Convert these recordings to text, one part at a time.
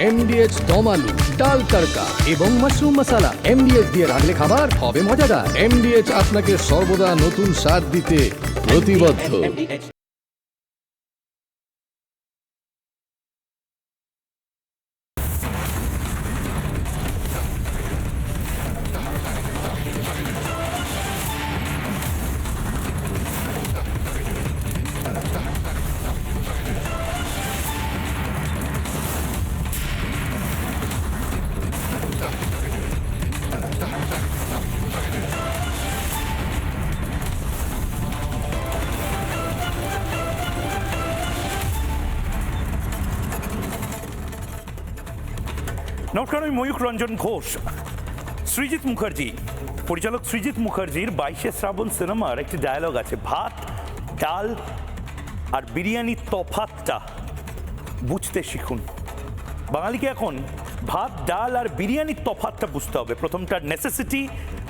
এমডিএচ দম আলু, ডাল তড়কা এবং মাশরুম মশলা। এমডিএচ দিয়ে রাঁধলে খাবার হবে মজাদার। এমডিএচ আপনাকে সর্বদা নতুন স্বাদ দিতে প্রতিবদ্ধ। নমস্কার, আমি ময়ূখ রঞ্জন ঘোষ। সৃজিত মুখার্জি, পরিচালক সৃজিত মুখার্জির 22শে শ্রাবণ সিনেমার একটি ডায়লগ আছে, ভাত ডাল আর বিরিয়ানির তফাৎটা বুঝতে শিখুন। বাঙালিকে এখন ভাত ডাল আর বিরিয়ানির তফাৎটা বুঝতে হবে। প্রথমটা নেসেসিটি,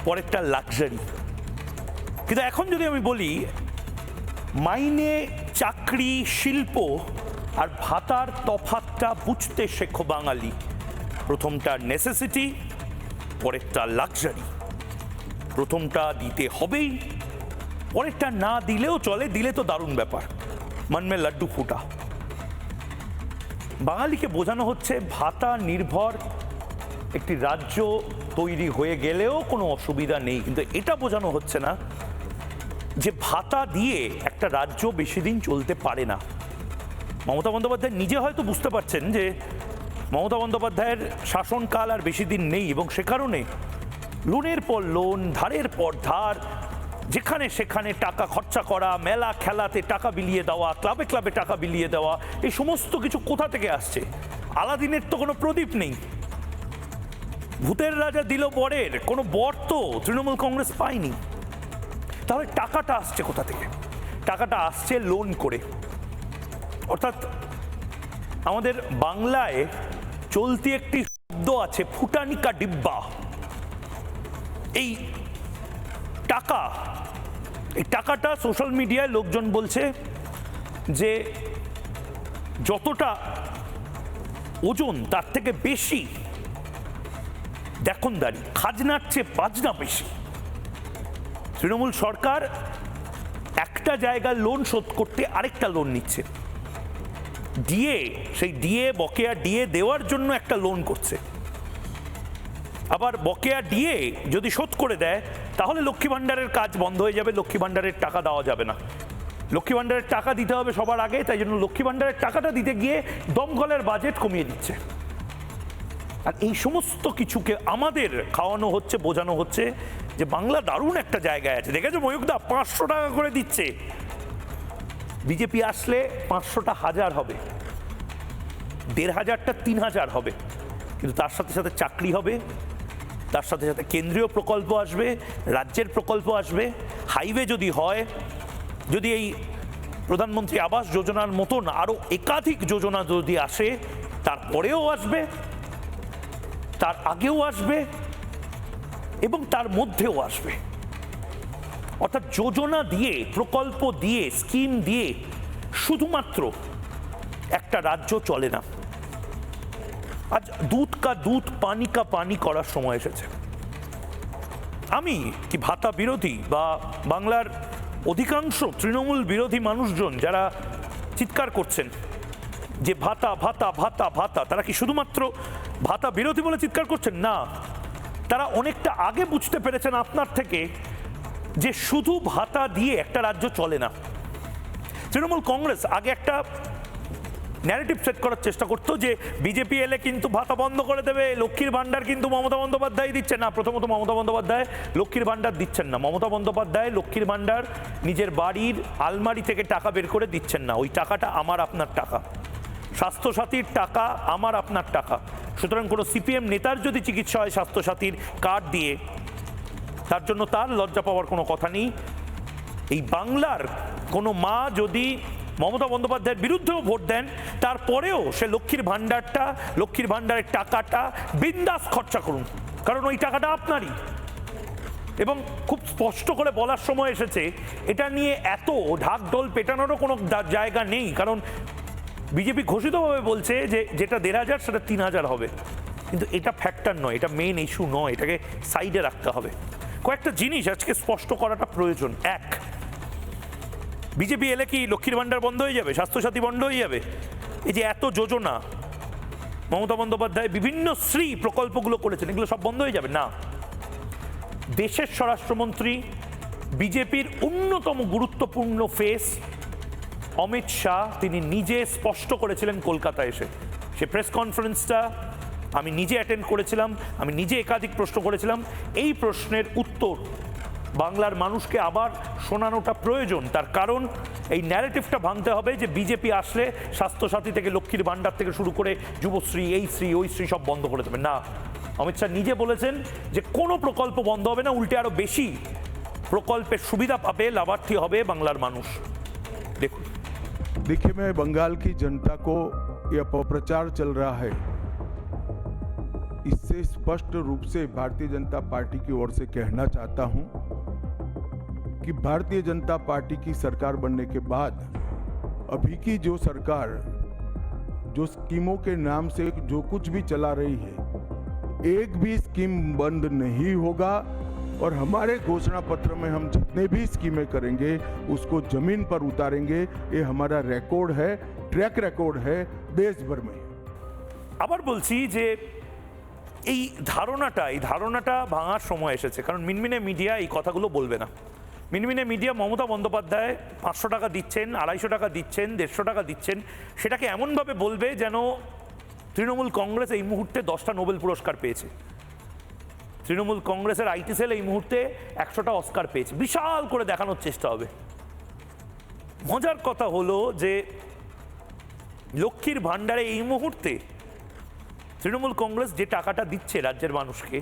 পরেরটা লাক্সারি। কিন্তু এখন যদি আমি বলি মাইনে, চাকরি, শিল্প আর ভাতার তফাৎটা বুঝতে শেখো বাঙালি। প্রথমটা নেসেসিটি, পরেরটা লাক্সারি। প্রথমটা দিতে হবেই, পরেরটা না দিলেও চলে, দিলে তো দারুণ ব্যাপার, মন মে লাড্ডু ফুটা। বাঙালিকে বোঝানো হচ্ছে ভাতা নির্ভর একটি রাজ্য তৈরি হয়ে গেলেও কোনো অসুবিধা নেই, কিন্তু এটা বোঝানো হচ্ছে না যে ভাতা দিয়ে একটা রাজ্য বেশি দিন চলতে পারে না। মমতা বন্দ্যোপাধ্যায় নিজে হয়তো বুঝতে পারছেন যে মমতা বন্দ্যোপাধ্যায়ের শাসনকাল আর বেশি দিন নেই, এবং সে কারণে লোনের পর লোন, ধারের পর ধার, যেখানে সেখানে টাকা খরচা করা, মেলা খেলাতে টাকা বিলিয়ে দেওয়া, ক্লাবে ক্লাবে টাকা বিলিয়ে দেওয়া, এই সমস্ত কিছু কোথা থেকে আসছে? আলাদিনের তো কোনো প্রদীপ নেই। ভূতের রাজা দিল বরের, কোনো বর তো তৃণমূল কংগ্রেস পায়নি। তাহলে টাকাটা আসছে কোথা থেকে? টাকাটা আসছে লোন করে। অর্থাৎ আমাদের বাংলায় চলতি একটি শব্দ আছে, ফুটানিকা ডিব্বা। এই টাকা, এই টাকাটা সোশ্যাল মিডিয়ায় লোকজন বলছে যে যতটা ওজন তার থেকে বেশি দেখনদারি, খাজনার চেয়ে বাজনা বেশি। তৃণমূল সরকার একটা জায়গায় লোন শোধ করতে আরেকটা লোন নিচ্ছে, ডিএ, সেই ডিএ, বকেয়া ডিএ দেওয়ার জন্য একটা লোন করছে। আবার বকেয়া ডিএ যদি শোধ করে দেয় তাহলে লক্ষ্মী ভাণ্ডারের কাজ বন্ধ হয়ে যাবে, লক্ষ্মী ভাণ্ডারের টাকা দেওয়া যাবে না। লক্ষ্মী ভাণ্ডারের টাকা দিতে হবে সবার আগে, তাই জন্য লক্ষ্মী ভাণ্ডারের টাকাটা দিতে গিয়ে দমকলের বাজেট কমিয়ে দিচ্ছে। আর এই সমস্ত কিছুকে আমাদের খাওয়ানো হচ্ছে, বোঝানো হচ্ছে যে বাংলা দারুণ একটা জায়গায় আছে। দেখেছো ময়ূকদা, 500 টাকা করে দিচ্ছে। বিজেপি আসলে 500টা 1000 হবে, 1500টা 3000 হবে, কিন্তু তার সাথে সাথে চাকরি হবে, তার সাথে সাথে কেন্দ্রীয় প্রকল্প আসবে, রাজ্যের প্রকল্প আসবে, হাইওয়ে যদি হয়, যদি এই প্রধানমন্ত্রী আবাস যোজনার মতন আরও একাধিক যোজনা যদি আসে, তারপরেও আসবে, তার আগেও আসবে এবং তার মধ্যেও আসবে। অর্থাৎ যোজনা দিয়ে, প্রকল্প দিয়ে, স্কিম দিয়ে শুধুমাত্র একটা রাজ্য চলে না। আজ দুধ কা দুধ, পানি কা পানি করার সময় এসেছে। আমি কি ভাতা বিরোধী বা বাংলার অধিকাংশ তৃণমূল বিরোধী মানুষজন যারা চিৎকার করছেন যে ভাতা ভাতা ভাতা ভাতা, তারা কি শুধুমাত্র ভাতা বিরোধী বলে চিৎকার করছেন? না, তারা অনেকটা আগে বুঝতে পেরেছেন আপনার থেকে যে শুধু ভাতা দিয়ে একটা রাজ্য চলে না। তৃণমূল কংগ্রেস আগে একটা ন্যারেটিভ সেট করার চেষ্টা করতো যে বিজেপি এলে কিন্তু ভাতা বন্ধ করে দেবে, লক্ষ্মীর ভাণ্ডার কিন্তু মমতা বন্দ্যোপাধ্যায় দিচ্ছে না। প্রথমত মমতা বন্দ্যোপাধ্যায় লক্ষ্মীর ভাণ্ডার দিচ্ছেন না। মমতা বন্দ্যোপাধ্যায় লক্ষ্মীর ভাণ্ডার নিজের বাড়ির আলমারি থেকে টাকা বের করে দিচ্ছেন না। ওই টাকাটা আমার আপনার টাকা, স্বাস্থ্যসাথীর টাকা আমার আপনার টাকা। সুতরাং কোনো সিপিএম নেতার যদি চিকিৎসা হয় স্বাস্থ্যসাথীর কার্ড দিয়ে, তার জন্য তার লজ্জা পাওয়ার কোনো কথা নেই। এই বাংলার কোনো মা যদি মমতা বন্দ্যোপাধ্যায়ের বিরুদ্ধেও ভোট দেন, তারপরেও সে লক্ষ্মীর ভাণ্ডারটা, লক্ষ্মীর ভাণ্ডারের টাকাটা বিন্দাস খরচা করুন, কারণ ওই টাকাটা আপনারই। এবং খুব স্পষ্ট করে বলার সময় এসেছে, এটা নিয়ে এত ঢাকঢোল পেটানোরও কোনো জায়গা নেই, কারণ বিজেপি ঘোষিতভাবে বলছে যে যেটা 1,500 সেটা 3,000 হবে, কিন্তু এটা ফ্যাক্টর নয়, এটা মেইন ইস্যু নয়, এটাকে সাইডে রাখতে হবে। কয়েকটা জিনিস আজকে স্পষ্ট করাটা প্রয়োজন। এক, বিজেপি এলে কি লক্ষ্মীর ভাণ্ডার বন্ধ হয়ে যাবে, স্বাস্থ্যসাথী বন্ধ হয়ে যাবে? এই যে এত যোজনা মমতা বন্দ্যোপাধ্যায় বিভিন্ন শ্রী প্রকল্পগুলো করেছেন, এগুলো সব বন্ধ হয়ে যাবে না। দেশের স্বরাষ্ট্রমন্ত্রী, বিজেপির অন্যতম গুরুত্বপূর্ণ ফেস অমিত শাহ, তিনি নিজে স্পষ্ট করেছিলেন কলকাতায় এসে। সে প্রেস কনফারেন্সটা আমি নিজে অ্যাটেন্ড করেছিলাম, আমি নিজে একাধিক প্রশ্ন করেছিলাম। এই প্রশ্নের উত্তর বাংলার মানুষকে আবার শোনানোটা প্রয়োজন। তার কারণ এই ন্যারেটিভটা ভাঙতে হবে যে বিজেপি আসলে স্বাস্থ্যসাথী থেকে লক্ষ্মীর ভাণ্ডার থেকে শুরু করে যুবশ্রী, এই শ্রী ওই শ্রী সব বন্ধ করে দেবে না। অমিত শাহ নিজে বলেছেন যে কোনো প্রকল্প বন্ধ হবে না, উল্টে আরো বেশি প্রকল্পের সুবিধা পাবে, লাভার্থী হবে বাংলার মানুষ। দেখুন। देखिए, मैं बंगाल की जनता को यह अपप्रचार चल रहा है, इससे स्पष्ट रूप से भारतीय जनता पार्टी की ओर से कहना चाहता हूं कि भारतीय जनता पार्टी की सरकार बनने के बाद अभी की जो सरकार जो स्कीमों के नाम से जो कुछ भी चला रही है, एक भी स्कीम बंद नहीं होगा। और हमारे घोषणा पत्र में हम जितने भी स्कीमें करेंगे उसको जमीन पर उतारेंगे। ये हमारा रिकॉर्ड है, ट्रैक रिकॉर्ड है देश भर में। আবার বলছি যে এই ধারণাটা ভাঙার সময় এসেছে, কারণ মিনমিনে মিডিয়া এই কথাগুলো বলবে না। মিনমিনে মিডিয়া মমতা বন্দ্যোপাধ্যায় 500 টাকা দিচ্ছেন, 250 টাকা দিচ্ছেন, 150 টাকা দিচ্ছেন, সেটাকে এমনভাবে বলবে যেন তৃণমূল কংগ্রেস এই মুহূর্তে 10টা নোবেল পুরস্কার পেয়েছে, তৃণমূল কংগ্রেসের আইটি সেল এই মুহূর্তে 100টা অস্কার পেয়েছে, বিশাল করে দেখানোর চেষ্টা হবে। মজার কথা হলো যে লক্ষ্মীর ভাণ্ডারে এই মুহূর্তে তৃণমূল কংগ্রেস যে টাকাটা দিচ্ছে রাজ্যের মানুষকে,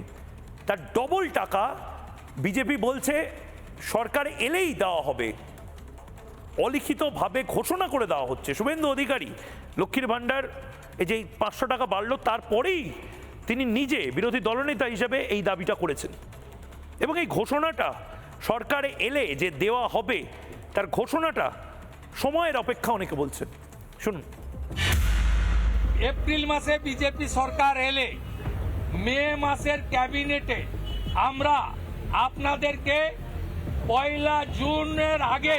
তার ডবল টাকা বিজেপি বলছে সরকার এলেই দেওয়া হবে, অলিখিতভাবে ঘোষণা করে দেওয়া হচ্ছে। শুভেন্দু অধিকারী লক্ষ্মীর ভাণ্ডার এই যে 500 টাকা বাড়লো তারপরেই তিনি নিজে বিরোধী দলনেতা হিসেবে এই দাবিটা করেছেন, এবং এই ঘোষণাটা সরকারে এলে যে দেওয়া হবে তার ঘোষণাটা সময়ের অপেক্ষা অনেকে বলছেন। শুনুন। এপ্রিল মাসে বিজেপি সরকার এলে মে মাসের ক্যাবিনেটে আমরা আপনাদেরকে 1 জুনের আগে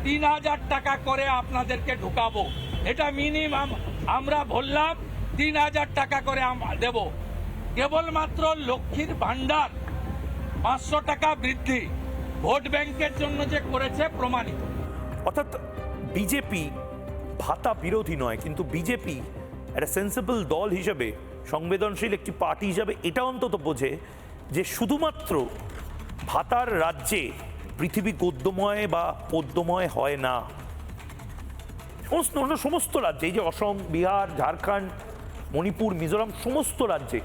3,000 টাকা করে আপনাদেরকে ঢুকাবো। এটা মিনিমাম আমরা বললাম 3,000 টাকা করে দেব। কেবলমাত্র লক্ষ্মীর ভাণ্ডার 500 টাকা বৃদ্ধি ভোট ব্যাংকের জন্য যে করেছে প্রমাণিত। অর্থাৎ বিজেপি ভাতা বিরোধী নয়, কিন্তু বিজেপি একটা সেন্সিবল দল হিসেবে, সংবেদনশীল একটি পার্টি হিসেবে এটা অন্তত বোঝে যে শুধুমাত্র ভাতার রাজ্যে পৃথিবী গদ্যময় বা পদ্যময় হয় না। সমস্ত রাজ্যে, এই যে অসম, বিহার, ঝাড়খণ্ড, মণিপুর, মিজোরাম, সমস্ত রাজ্যে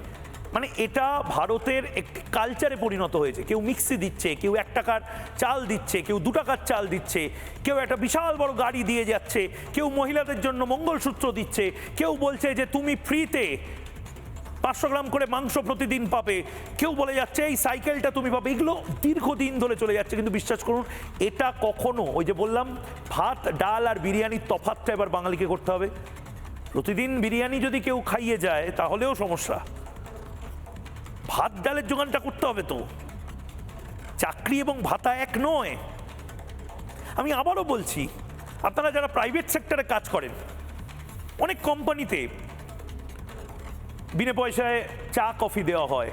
মানে এটা ভারতের একটি কালচারে পরিণত হয়েছে। কেউ মিক্সি দিচ্ছে, কেউ 1 টাকার চাল দিচ্ছে, কেউ 2 টাকার চাল দিচ্ছে, কেউ একটা বিশাল বড় গাড়ি দিয়ে যাচ্ছে, কেউ মহিলাদের জন্য মঙ্গলসূত্র দিচ্ছে, কেউ বলছে যে তুমি ফ্রিতে 500 গ্রাম করে মাংস প্রতিদিন পাবে, কেউ বলে যাচ্ছে এই সাইকেলটা তুমি পাবে। এগুলো দীর্ঘদিন ধরে চলে যাচ্ছে, কিন্তু বিশ্বাস করুন এটা কখনো, ওই যে বললাম ভাত ডাল আর বিরিয়ানির তফাৎটা এবার বাঙালিকে করতে হবে। প্রতিদিন বিরিয়ানি যদি কেউ খাইয়ে যায় তাহলেও সমস্যা, ভাত ডালের জোগানটা করতে হবে। তো চাকরি এবং ভাতা এক নয়। আমি আবারও বলছি, আপনারা যারা প্রাইভেট সেক্টরে কাজ করেন, অনেক কোম্পানিতে বিনা পয়সায় চা কফি দেওয়া হয়,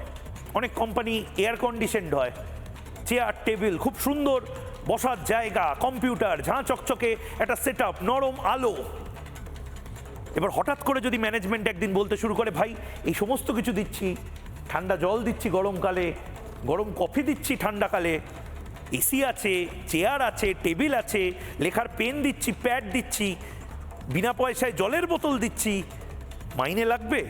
অনেক কোম্পানি এয়ার কন্ডিশনড হয়, চেয়ার টেবিল, খুব সুন্দর বসার জায়গা, কম্পিউটার, ঝাঁ চকচকে একটা সেট আপ, নরম আলো। এবার হঠাৎ করে যদি ম্যানেজমেন্ট একদিন বলতে শুরু করে ভাই এই সমস্ত কিছু দিচ্ছি, ঠান্ডা জল দিচ্ছি গরমকালে, গরম কফি দিচ্ছি ঠান্ডাকালে, এসি আছে, চেয়ার আছে, টেবিল আছে, লেখার পেন দিচ্ছি, প্যাড দিচ্ছি, বিনা পয়সায় জলের বোতল দিচ্ছি, মাইনে লাগবে?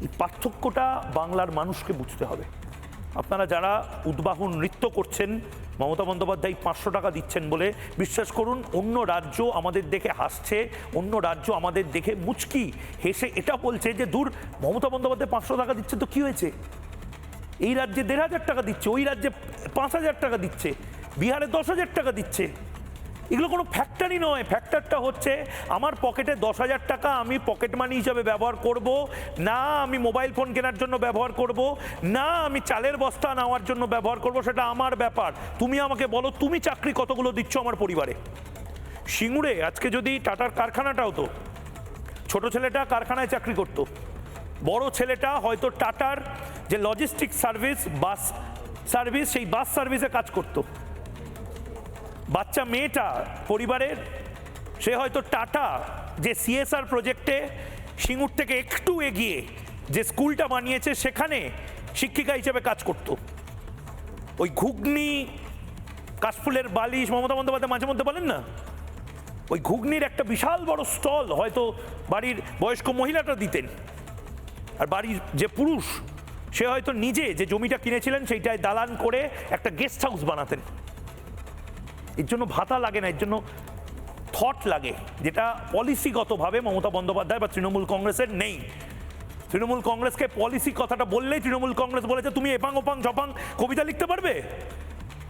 এই পার্থক্যটা বাংলার মানুষকে বুঝতে হবে। আপনারা যারা উদ্বাহন নৃত্য করছেন, মমতা বন্দ্যোপাধ্যায় 500 টাকা দিচ্ছেন বলে, বিশ্বাস করুন অন্য রাজ্য আমাদের দেখে হাসছে, অন্য রাজ্য আমাদের দেখে মুচকি হেসে এটা বলছে যে দূর, মমতা বন্দ্যোপাধ্যায় 500 টাকা দিচ্ছে তো কি হয়েছে, এই রাজ্যে 1,500 টাকা দিচ্ছে, ওই রাজ্যে 5,000 টাকা দিচ্ছে, বিহারে 10,000 টাকা দিচ্ছে। এগুলো কোনো ফ্যাক্টরই নয়। ফ্যাক্টরটা হচ্ছে আমার পকেটে 10,000 টাকা আমি পকেট মানি হিসাবে ব্যবহার করব না, আমি মোবাইল ফোন কেনার জন্য ব্যবহার করব না, আমি চালের বস্তা নেওয়ার জন্য ব্যবহার করব, সেটা আমার ব্যাপার। তুমি আমাকে বলো তুমি চাকরি কতগুলো দিচ্ছ আমার পরিবারে। সিঙ্গুরে আজকে যদি টাটার কারখানাটা হতো, ছোট ছেলেটা কারখানায় চাকরি করতো, বড় ছেলেটা হয়তো টাটার যে লজিস্টিক সার্ভিস, বাস সার্ভিস, সেই বাস সার্ভিসে কাজ করতো। বাচ্চা মেয়েটা পরিবারের, সে হয়তো টাটা যে সিএসআর প্রজেক্টে সিঙ্গুর থেকে একটু এগিয়ে যে স্কুলটা বানিয়েছে সেখানে শিক্ষিকা হিসেবে কাজ করত। ওই ঘুগনি, কাশফুলের বালিশ মমতা বন্দ্যোপাধ্যায় মাঝে মধ্যে বলেন না, ওই ঘুগনির একটা বিশাল বড় স্টল হয়তো বাড়ির বয়স্ক মহিলাটা দিতেন, আর বাড়ির যে পুরুষ সে হয়তো নিজে যে জমিটা কিনেছিলেন সেইটায় দালান করে একটা গেস্ট হাউস বানাতেন। এর জন্য ভাতা লাগে না, এর জন্য থট লাগে, যেটা পলিসিগতভাবে মমতা বন্দ্যোপাধ্যায় বা তৃণমূল কংগ্রেসের নেই। তৃণমূল কংগ্রেসকে পলিসি কথাটা বললেই তৃণমূল কংগ্রেস বলেছে তুমি এপাং ওপাং ঝপাং কবিতা লিখতে পারবে,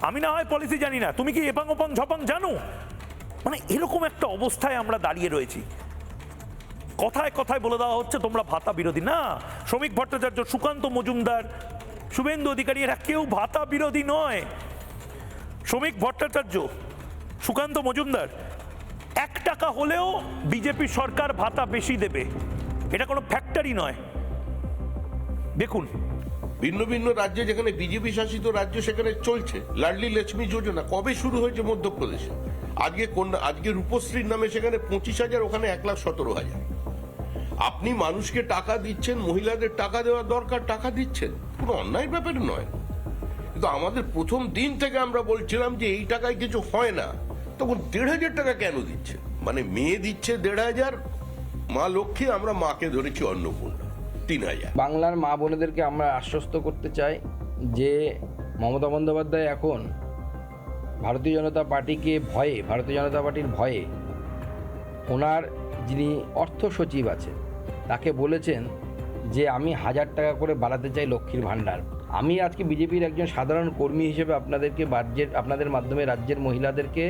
আমি না হয় পলিসি জানি না, তুমি কি এপাং ওপাং ঝপাং জানো? মানে এরকম একটা অবস্থায় আমরা দাঁড়িয়ে রয়েছি। কথায় কথায় বলে দেওয়া হচ্ছে তোমরা ভাতা বিরোধী। না, শ্রমিক ভট্টাচার্য, সুকান্ত মজুমদার, শুভেন্দু অধিকারী এরা কেউ ভাতা বিরোধী নয়। শ্রমিক ভট্টাচার্য, সুকান্ত মজুমদার 1 টাকা হলেও বিজেপি সরকার ভাতা বেশি দেবে, এটা কোনো ফ্যাক্টরি নয়। দেখুন ভিন্ন ভিন্ন রাজ্যে, যেখানে বিজেপি শাসিত রাজ্য সেখানে চলছে লাডলি লক্ষ্মী যোজনা। কবে শুরু হয়েছে মধ্যপ্রদেশে? আজকে রূপশ্রীর নামে সেখানে 25,000, ওখানে 1,17,000। আপনি মানুষকে টাকা দিচ্ছেন, মহিলাদের টাকা দেওয়া দরকার, টাকা দিচ্ছেন, কোনো অন্যায় ব্যাপার নয়। কিন্তু আমাদের প্রথম দিন থেকে আমরা বলছিলাম যে এই টাকায় কিছু হয় না, তখন 1,500 টাকা কেন দিচ্ছে? মানে মেয়ে দিচ্ছে 1,500, মা লক্ষ্মী, আমরা মাকে ধরেছি অন্নপূর্ণা 3,000। বাংলার মা বোনেদেরকে আমরা আশ্বস্ত করতে চাই যে মমতা বন্দ্যোপাধ্যায় এখন ভারতীয় জনতা পার্টিকে ভয়ে, ভারতীয় জনতা পার্টির ভয়ে ওনার যিনি অর্থ সচিব আছেন তাকে বলেছেন যে আমি 1,000 টাকা করে বাড়াতে চাই লক্ষ্মীর ভাণ্ডার। আমি আজকে বিজেপির একজন সাধারণ কর্মী হিসেবে আপনাদের মাধ্যমে রাজ্যের মহিলাদেরকে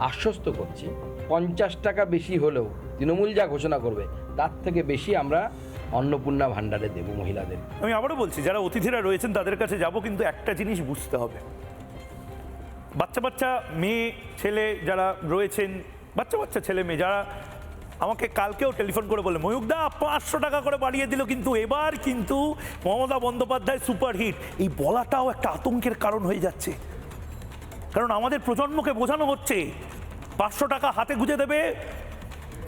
আশ্বস্ত করছি 50 টাকা বেশি হলেও তৃণমূল যা ঘোষণা করবে তার থেকে বেশি আমরা অন্নপূর্ণা ভাণ্ডারে দেব মহিলাদের। আমি আবারও বলছি, যারা অতিথিরা রয়েছেন তাদের কাছে যাব, কিন্তু একটা জিনিস বুঝতে হবে, বাচ্চা বাচ্চা মেয়ে ছেলে যারা রয়েছেন, বাচ্চা বাচ্চা ছেলে মেয়ে যারা আমাকে কালকেও টেলিফোন করে বলে ময়ূকদা 500 টাকা করে বাড়িয়ে দিল, কিন্তু এবার কিন্তু মমতা বন্দ্যোপাধ্যায় সুপারহিট, এই বলাটাও একটা আতঙ্কের কারণ হয়ে যাচ্ছে। কারণ আমাদের প্রজন্মকে বোঝানো হচ্ছে 500 টাকা হাতে গুঁজে দেবে,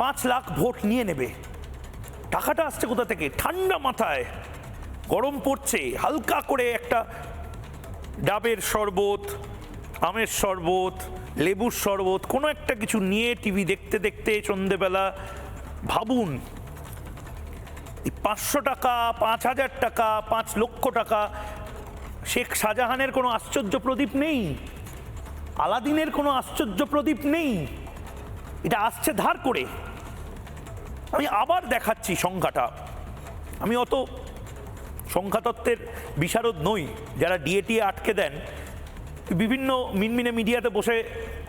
5 লাখ ভোট নিয়ে নেবে। টাকাটা আসছে কোথা থেকে? ঠান্ডা মাথায়, গরম পড়ছে, হালকা করে একটা ডাবের শরবত, আমের শরবত, লেবুর শরবত, কোনো একটা কিছু নিয়ে টিভি দেখতে দেখতে সন্ধেবেলা ভাবুন, এই 500 টাকা, 5,000 টাকা, 5 লক্ষ টাকা, শেখ শাহজাহানের কোনো আশ্চর্য প্রদীপ নেই, আলাদিনের কোনো আশ্চর্য প্রদীপ নেই, এটা আসছে ধার করে। আমি আবার দেখাচ্ছি সংখ্যাটা, আমি অত সংখ্যাতত্ত্বের বিশারদ নই। যারা ডিএ আটকে দেন, বিভিন্ন মিনমিনে মিডিয়াতে বসে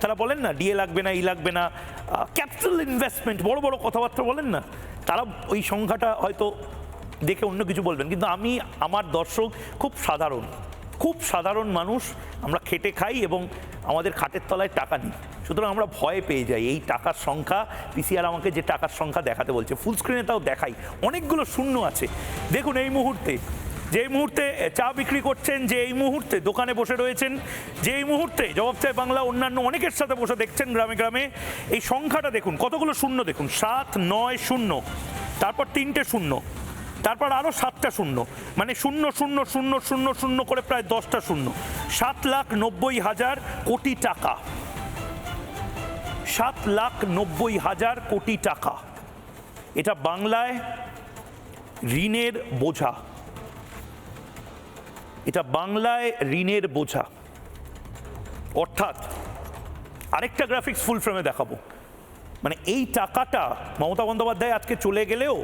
তারা বলেন না ডিএ লাগবে না, এই লাগবে না, ক্যাপিটাল ইনভেস্টমেন্ট, বড় বড় কথাবার্তা বলেন না, তারা ওই সংখ্যাটা হয়তো দেখে অন্য কিছু বলবেন। কিন্তু আমি, আমার দর্শক খুব সাধারণ মানুষ, আমরা খেটে খাই এবং আমাদের খাটের তলায় টাকা নেই, সুতরাং আমরা ভয় পেয়ে যাই এই টাকার সংখ্যা। পিসিআর আমাকে যে টাকার সংখ্যা দেখাতে বলছে, ফুল স্ক্রিনে তাও দেখাই, অনেকগুলো শূন্য আছে। দেখুন এই মুহূর্তে, যে মুহূর্তে চা বিক্রি করছেন, যে এই মুহূর্তে দোকানে বসে রয়েছেন, যে এই মুহূর্তে জবাব চাই বাংলা অন্যান্য অনেকের সাথে বসে দেখছেন গ্রামে গ্রামে, এই সংখ্যাটা দেখুন কতগুলো শূন্য। দেখুন 7, 9, 0, তারপর 3টে শূন্য, তারপর আরও 7টা শূন্য, মানে 0, 0, 0, 0, 0 করে প্রায় 10টা শূন্য। 7,90,000 কোটি টাকা, 7,90,000 কোটি টাকা। এটা বাংলায় ঋণের বোঝা, এটা বাংলায় ঋণের বোঝা। অর্থাৎ আরেকটা গ্রাফিক্স ফুল ফ্রেমে দেখাবো, মানে এই টাকাটা মমতা বন্দ্যোপাধ্যায় আজকে চলে গেলেও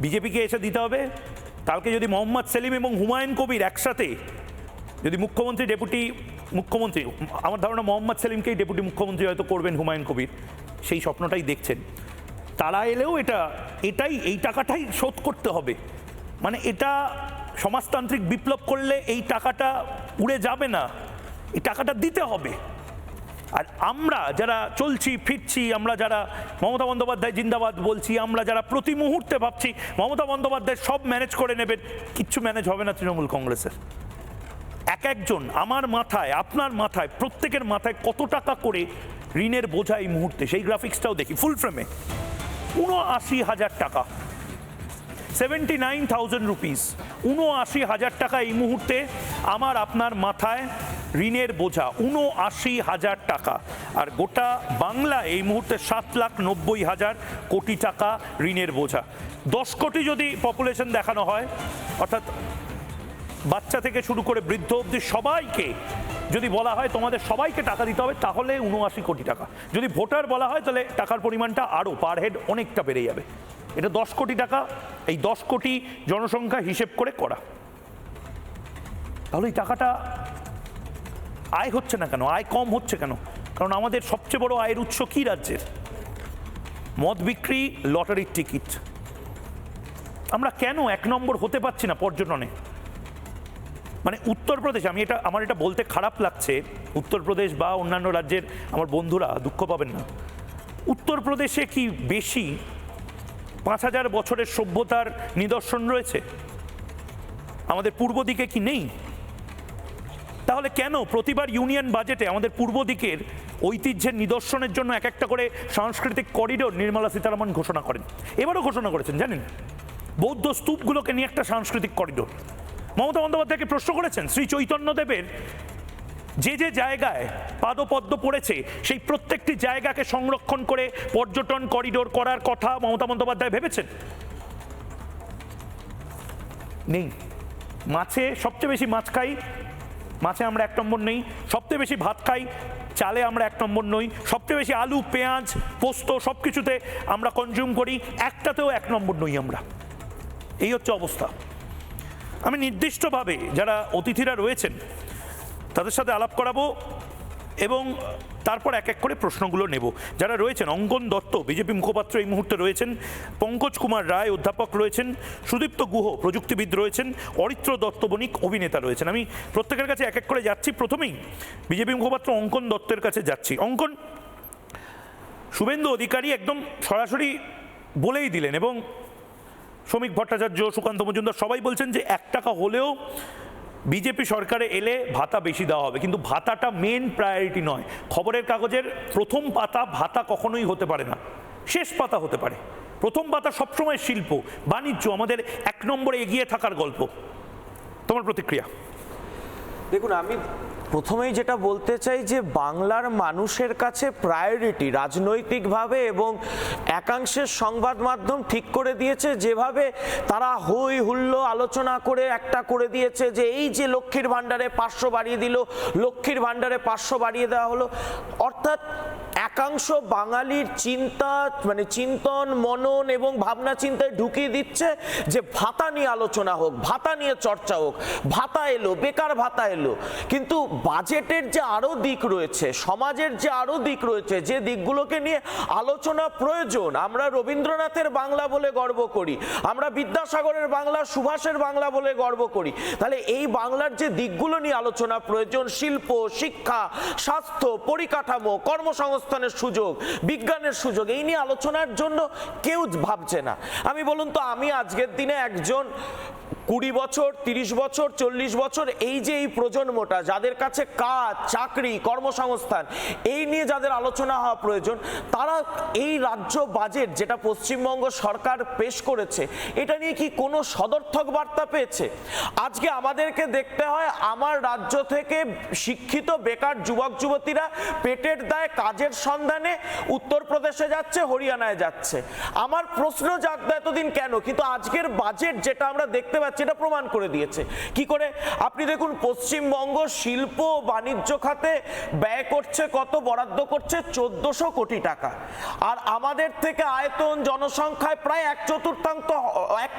বিজেপিকে এসে দিতে হবে। কালকে যদি মোহাম্মদ সেলিম এবং হুমায়ুন কবির একসাথে, যদি মুখ্যমন্ত্রী ডেপুটি মুখ্যমন্ত্রী, আমার ধারণা মোহাম্মদ সেলিমকেই ডেপুটি মুখ্যমন্ত্রী হয়তো করবেন হুমায়ুন কবির, সেই স্বপ্নটাই দেখছেন। তারা এলেও এই টাকাটাই শোধ করতে হবে। মানে এটা সমাজতান্ত্রিক বিপ্লব করলে এই টাকাটা উড়ে যাবে না, এই টাকাটা দিতে হবে। আর আমরা যারা চলছি ফিরছি, আমরা যারা মমতা বন্দ্যোপাধ্যায় জিন্দাবাদ বলছি, আমরা যারা প্রতি মুহূর্তে ভাবছি মমতা বন্দ্যোপাধ্যায় সব ম্যানেজ করে নেবেন, কিচ্ছু ম্যানেজ হবে না তৃণমূল কংগ্রেসের। একজন আমার মাথায়, আপনার মাথায়, প্রত্যেকের মাথায় কত টাকা করে ঋণের বোঝা এই মুহূর্তে, সেই গ্রাফিক্সটাও দেখি ফুল ফ্রেমে। ৭৯,০০০ টাকা, 79,000 রুপিস, ৭৯,০০০ টাকা এই মুহূর্তে আমার আপনার মাথায় ঋণের বোঝা, ৭৯,০০০ টাকা। আর গোটা বাংলা এই মুহূর্তে ৭,৯০,০০০ কোটি টাকা ঋণের বোঝা। 10 কোটি যদি পপুলেশন দেখানো হয়, অর্থাৎ বাচ্চা থেকে শুরু করে বৃদ্ধ অবধি সবাইকে যদি বলা হয় তোমাদের সবাইকে টাকা দিতে হবে, তাহলে ৭৯ কোটি টাকা। যদি ভোটার বলা হয় তাহলে টাকার পরিমাণটা আরও পার হেড অনেকটা বেড়ে যাবে। এটা 10 কোটি টাকা, এই 10 কোটি জনসংখ্যা হিসেব করে করা। তাহলে এই টাকাটা আয় হচ্ছে না কেন, আয় কম হচ্ছে কেন? কারণ আমাদের সবচেয়ে বড় আয়ের উৎস কি রাজ্যের? মদ বিক্রি, লটারির টিকিট। আমরা কেন 1 নম্বর হতে পারছি না পর্যটনে? মানে উত্তরপ্রদেশ, আমার এটা বলতে খারাপ লাগছে, উত্তরপ্রদেশ বা অন্যান্য রাজ্যের আমার বন্ধুরা দুঃখ পাবেন না, উত্তরপ্রদেশে কি বেশি ৫,০০০ বছরের সভ্যতার নিদর্শন রয়েছে? আমাদের পূর্ব দিকে কি নেই? তাহলে কেন প্রতিবার ইউনিয়ন বাজেটে আমাদের পূর্ব দিকের ঐতিহ্যের নিদর্শনের জন্য এক একটা করে সাংস্কৃতিক করিডোর নির্মলা সীতারামন ঘোষণা করেন? এবারও ঘোষণা করেছেন জানেন, বৌদ্ধ স্তূপগুলোকে নিয়ে একটা সাংস্কৃতিক করিডোর। মমতা বন্দ্যোপাধ্যায়কে প্রশ্ন করেছেন শ্রী চৈতন্যদেবের যে জায়গায় পাদপদ্ম পড়েছে সেই প্রত্যেকটি জায়গাকে সংরক্ষণ করে পর্যটন করিডোর করার কথা মমতা বন্দ্যোপাধ্যায় ভেবেছেন? নেই। মাছে সবচেয়ে বেশি মাছ খাই, মাছে আমরা 1 নম্বর নেই। সবচেয়ে বেশি ভাত খাই, চালে আমরা 1 নম্বর নই। সবচেয়ে বেশি আলু, পেঁয়াজ, পোস্ত সব কিছুতে আমরা কনজিউম করি, একটাতেও 1 নম্বর নই আমরা। এই হচ্ছে অবস্থা। আমি নির্দিষ্টভাবে যারা অতিথিরা রয়েছেন তাদের সাথে আলাপ করাবো এবং তারপর এক এক করে প্রশ্নগুলো নেব। যারা রয়েছেন, অঙ্কন দত্ত বিজেপি মুখপাত্র এই মুহূর্তে রয়েছেন, পঙ্কজ কুমার রায় অধ্যাপক রয়েছেন, সুদীপ্ত গুহ প্রযুক্তিবিদ রয়েছেন, অরিত্র দত্ত বণিক অভিনেতা রয়েছেন। আমি প্রত্যেকের কাছে এক এক করে যাচ্ছি। প্রথমেই বিজেপি মুখপাত্র অঙ্কন দত্তের কাছে যাচ্ছি। অঙ্কন, শুভেন্দু অধিকারী একদম সরাসরি বলেই দিলেন এবং শ্রমিক ভট্টাচার্য, সুকান্ত মজুমদার সবাই বলছেন যে 1 টাকা হলেও বিজেপি সরকারে এলে ভাতা বেশি দেওয়া হবে, কিন্তু ভাতাটা মেন প্রায়োরিটি নয়। খবরের কাগজের প্রথম পাতা ভাতা কখনোই হতে পারে না, শেষ পাতা হতে পারে। প্রথম পাতা সবসময় শিল্প, বাণিজ্য, আমাদের 1 নম্বরে এগিয়ে থাকার গল্প। তোমার প্রতিক্রিয়া? দেখুন, আমি প্রথমেই যেটা বলতে চাই যে বাংলার মানুষের কাছে প্রায়োরিটি রাজনৈতিকভাবে এবং একাংশের সংবাদ মাধ্যম ঠিক করে দিয়েছে, যেভাবে তারা হই হুল্লো আলোচনা করে একটা করে দিয়েছে যে এই যে লক্ষ্মীর ভাণ্ডারে 500 বাড়িয়ে দিল, লক্ষ্মীর ভাণ্ডারে 500 বাড়িয়ে দেওয়া হলো। অর্থাৎ একাংশ বাঙালির চিন্তা, মানে চিন্তন মনন এবং ভাবনা চিন্তায় ঢুকিয়ে দিচ্ছে যে ভাতা নিয়ে আলোচনা হোক, ভাতা নিয়ে চর্চা হোক, ভাতা এলো, বেকার ভাতা এলো। কিন্তু বাজেটের যে আরো দিক রয়েছে, সমাজের যে আরো দিক রয়েছে, যে দিকগুলোকে নিয়ে আলোচনা প্রয়োজন। আমরা রবীন্দ্রনাথের বাংলা বলে গর্ব করি, আমরা বিদ্যাসাগরের বাংলা, সুভাষের বাংলা বলে গর্ব করি। তাহলে এই বাংলার যে দিকগুলো নিয়ে আলোচনা প্রয়োজন, শিল্প, শিক্ষা, স্বাস্থ্য, পরিকাঠামো, কর্মসংস্থানের সুযোগ, বিজ্ঞানের সুযোগ, এই নিয়ে আলোচনার জন্য কেউ ভাবছে না। আমি বলুন তো, আমি আজকের দিনে একজন 20 বছর, 30 বছর, 40 বছর এই যে এই প্রজন্মটা যাদের কাছে কাজ, চাকরি, কর্মসংস্থান এই নিয়ে যাদের আলোচনা হওয়া প্রয়োজন, তারা এই রাজ্য বাজেট যেটা পশ্চিমবঙ্গ সরকার পেশ করেছে এটা নিয়ে কি কোনো সদর্থক বার্তা পেয়েছে? আজকে আমাদেরকে দেখতে হয় আমার রাজ্য থেকে শিক্ষিত বেকার যুবক যুবতীরা পেটের দায়ে কাজের সন্ধানে উত্তরপ্রদেশে যাচ্ছে, হরিয়ানায় যাচ্ছে। আমার প্রশ্ন জাগতো এতদিন কেন, কিন্তু আজকের বাজেট যেটা আমরা দেখতে পাচ্ছি এটা প্রমাণ করে দিয়েছে। কি করে? আপনি দেখুন, পশ্চিমবঙ্গ শিল্প ও বাণিজ্য খাতে ব্যয় করছে কত, বরাদ্দ করছে 1400 কোটি টাকা। আর আমাদের থেকে আয়তন, জনসংখ্যায় প্রায় এক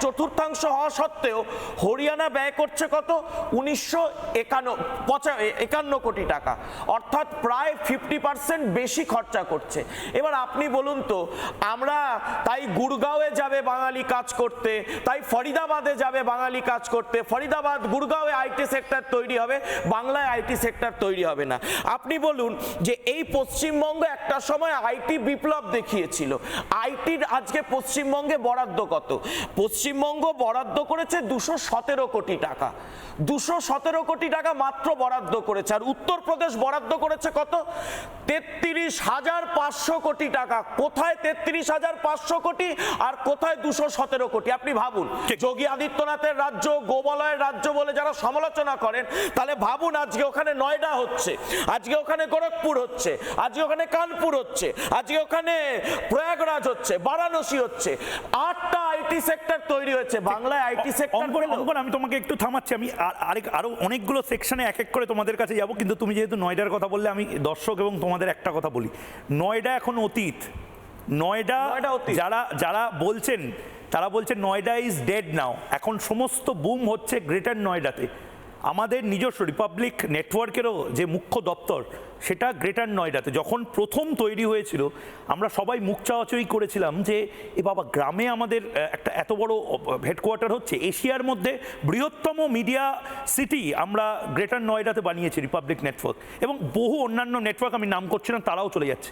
চতুর্থাংশ হওয়া সত্ত্বেও হরিয়ানা ব্যয় করছে কত, 1951 কোটি টাকা, অর্থাৎ প্রায় 50% বেশি খরচা করছে। এবার আপনি বলুন তো, আমরা তাই গুড়গাঁওয়ে যাবে বাঙালি কাজ করতে, তাই ফরিদাবাদে যাবে বাঙালি কাজ করতে, ফরিদাবাদ গুড়গাঁওয়ে আইটি সেক্টর তৈরি হবে, বাংলায় আইটি সেক্টর তৈরি হবে না। আপনি বলুন যে এই পশ্চিমবঙ্গ একটা সময় আইটি বিপ্লব দেখিয়েছিল, আইটির আজকে পশ্চিমবঙ্গে বরাদ্দ কত? পশ্চিমবঙ্গ বরাদ্দ করেছে 217 কোটি টাকা, 217 কোটি টাকা মাত্র বরাদ্দ করেছে। আর উত্তরপ্রদেশ বরাদ্দ করেছে কত? 33,500 কোটি টাকা। কোথায় 33,500 কোটি আর কোথায় 217 কোটি? আপনি ভাবুন, যোগী আদিত্যনাথের রাজ্য, গোবলয়ের রাজ্য বলে যারা সমালোচনা করেন, তাহলে ভাবুন আজকে ওখানে নয়ডা হচ্ছে, আজকে ওখানে গোরখপুর হচ্ছে, আজকে ওখানে কানপুর হচ্ছে, আজকে ওখানে প্রয়াগরাজ হচ্ছে, বারাণসী হচ্ছে, 8টা আইটি সেক্টর তৈরি হয়েছে। বাংলায় আইটি সেক্টর অঙ্কন, আমি তোমাকে একটু থামাচ্ছি, আমি আরো অনেকগুলো সেকশনে এক এক করে তোমাদের কাছে যাব, কিন্তু তুমি যেহেতু নয়ডার কথা বললে, আমি দর্শক এবং তোমাদের একটা কথা বলি, নয়ডা এখন অতীত। নয়ডা যারা বলছেন, তারা বলছেন নয়ডা ইজ ডেড নাও। এখন সমস্ত বুম হচ্ছে গ্রেটার নয়ডাতে। আমাদের নিজস্ব রিপাবলিক নেটওয়ার্কেরও যে মুখ্য দপ্তর, সেটা গ্রেটার নয়ডাতে। যখন প্রথম তৈরি হয়েছিল, আমরা সবাই মুখ চাওয়াচই করেছিলাম যে এ বাবা, গ্রামে আমাদের একটা এত বড় হেডকোয়ার্টার হচ্ছে, এশিয়ার মধ্যে বৃহত্তম মিডিয়া সিটি আমরা গ্রেটার নয়ডাতে বানিয়েছি রিপাবলিক নেটওয়ার্ক, এবং বহু অন্যান্য নেটওয়ার্ক আমি নাম করছি না, তারাও চলে যাচ্ছে।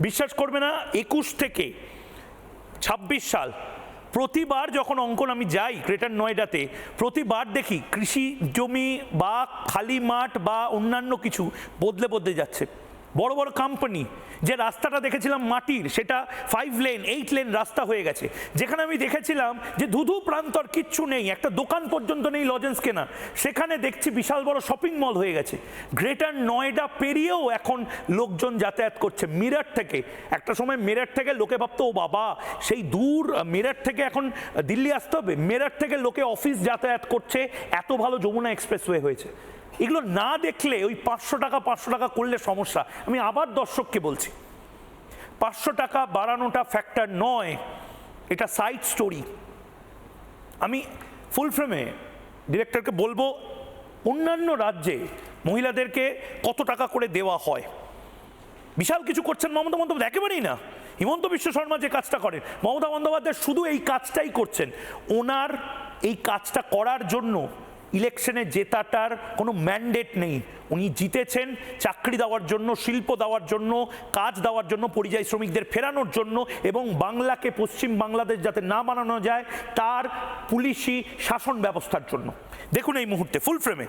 বিশ্বাস করবে না, 21 থেকে 26 সাল প্রতিবার যখন অঙ্কন আমি যাই গ্রেটার নয়ডাতে, প্রতিবার দেখি কৃষি জমি বা খালি মাঠ বা অন্যান্য কিছু বদলে বদলে যাচ্ছে। বড় বড় কোম্পানি, যে রাস্তাটা দেখেছিলাম মাটির, সেটা 5 লেন 8 লেন রাস্তা হয়ে গেছে। যেখানে আমি দেখেছিলাম যে ধুধু প্রান্তর কিচ্ছু নেই, একটা দোকান পর্যন্ত নেই লজেন্স কেনা, সেখানে দেখছি বিশাল বড় শপিং মল হয়ে গেছে। গ্রেটার নয়ডা পেরিয়েও এখন লোকজন যাতায়াত করছে মিরাট থেকে। একটা সময় মেরঠ থেকে লোকে ভাবতো, ও বাবা, সেই দূর মেরঠ থেকে এখন দিল্লি আসতে হবে। মেরঠ থেকে লোকে অফিস যাতায়াত করছে, এত ভালো যমুনা এক্সপ্রেসওয়ে হয়েছে। এগুলো না দেখলে ওই 500 টাকা করলে সমস্যা। আমি আবার দর্শককে বলছি, 500 টাকা বাড়ানোটা ফ্যাক্টর নয়, এটা সাইড স্টোরি। আমি ফুল ফ্রেমে ডিরেক্টরকে বলবো, অন্যান্য রাজ্যে মহিলাদেরকে কত টাকা করে দেওয়া হয়, বিশাল কিছু করছেন মমতা বন্দ্যোপাধ্যায়, একেবারেই না। হিমন্ত বিশ্ব শর্মা যে কাজটা করেন, মমতা বন্দ্যোপাধ্যায় শুধু এই কাজটাই করছেন। ওনার এই কাজটা করার জন্য ইলেকশনে জেতাটার কোনো ম্যান্ডেট নেই। উনি জিতেছেন চাকরি দেওয়ার জন্য, শিল্প দেওয়ার জন্য, কাজ দেওয়ার জন্য, পরিযায়ী শ্রমিকদের ফেরানোর জন্য, এবং বাংলাকে পশ্চিম বাংলাদেশ যাতে না বানানো যায় তার পুলিশি শাসন ব্যবস্থার জন্য। দেখুন এই মুহূর্তে ফুল ফ্রেমে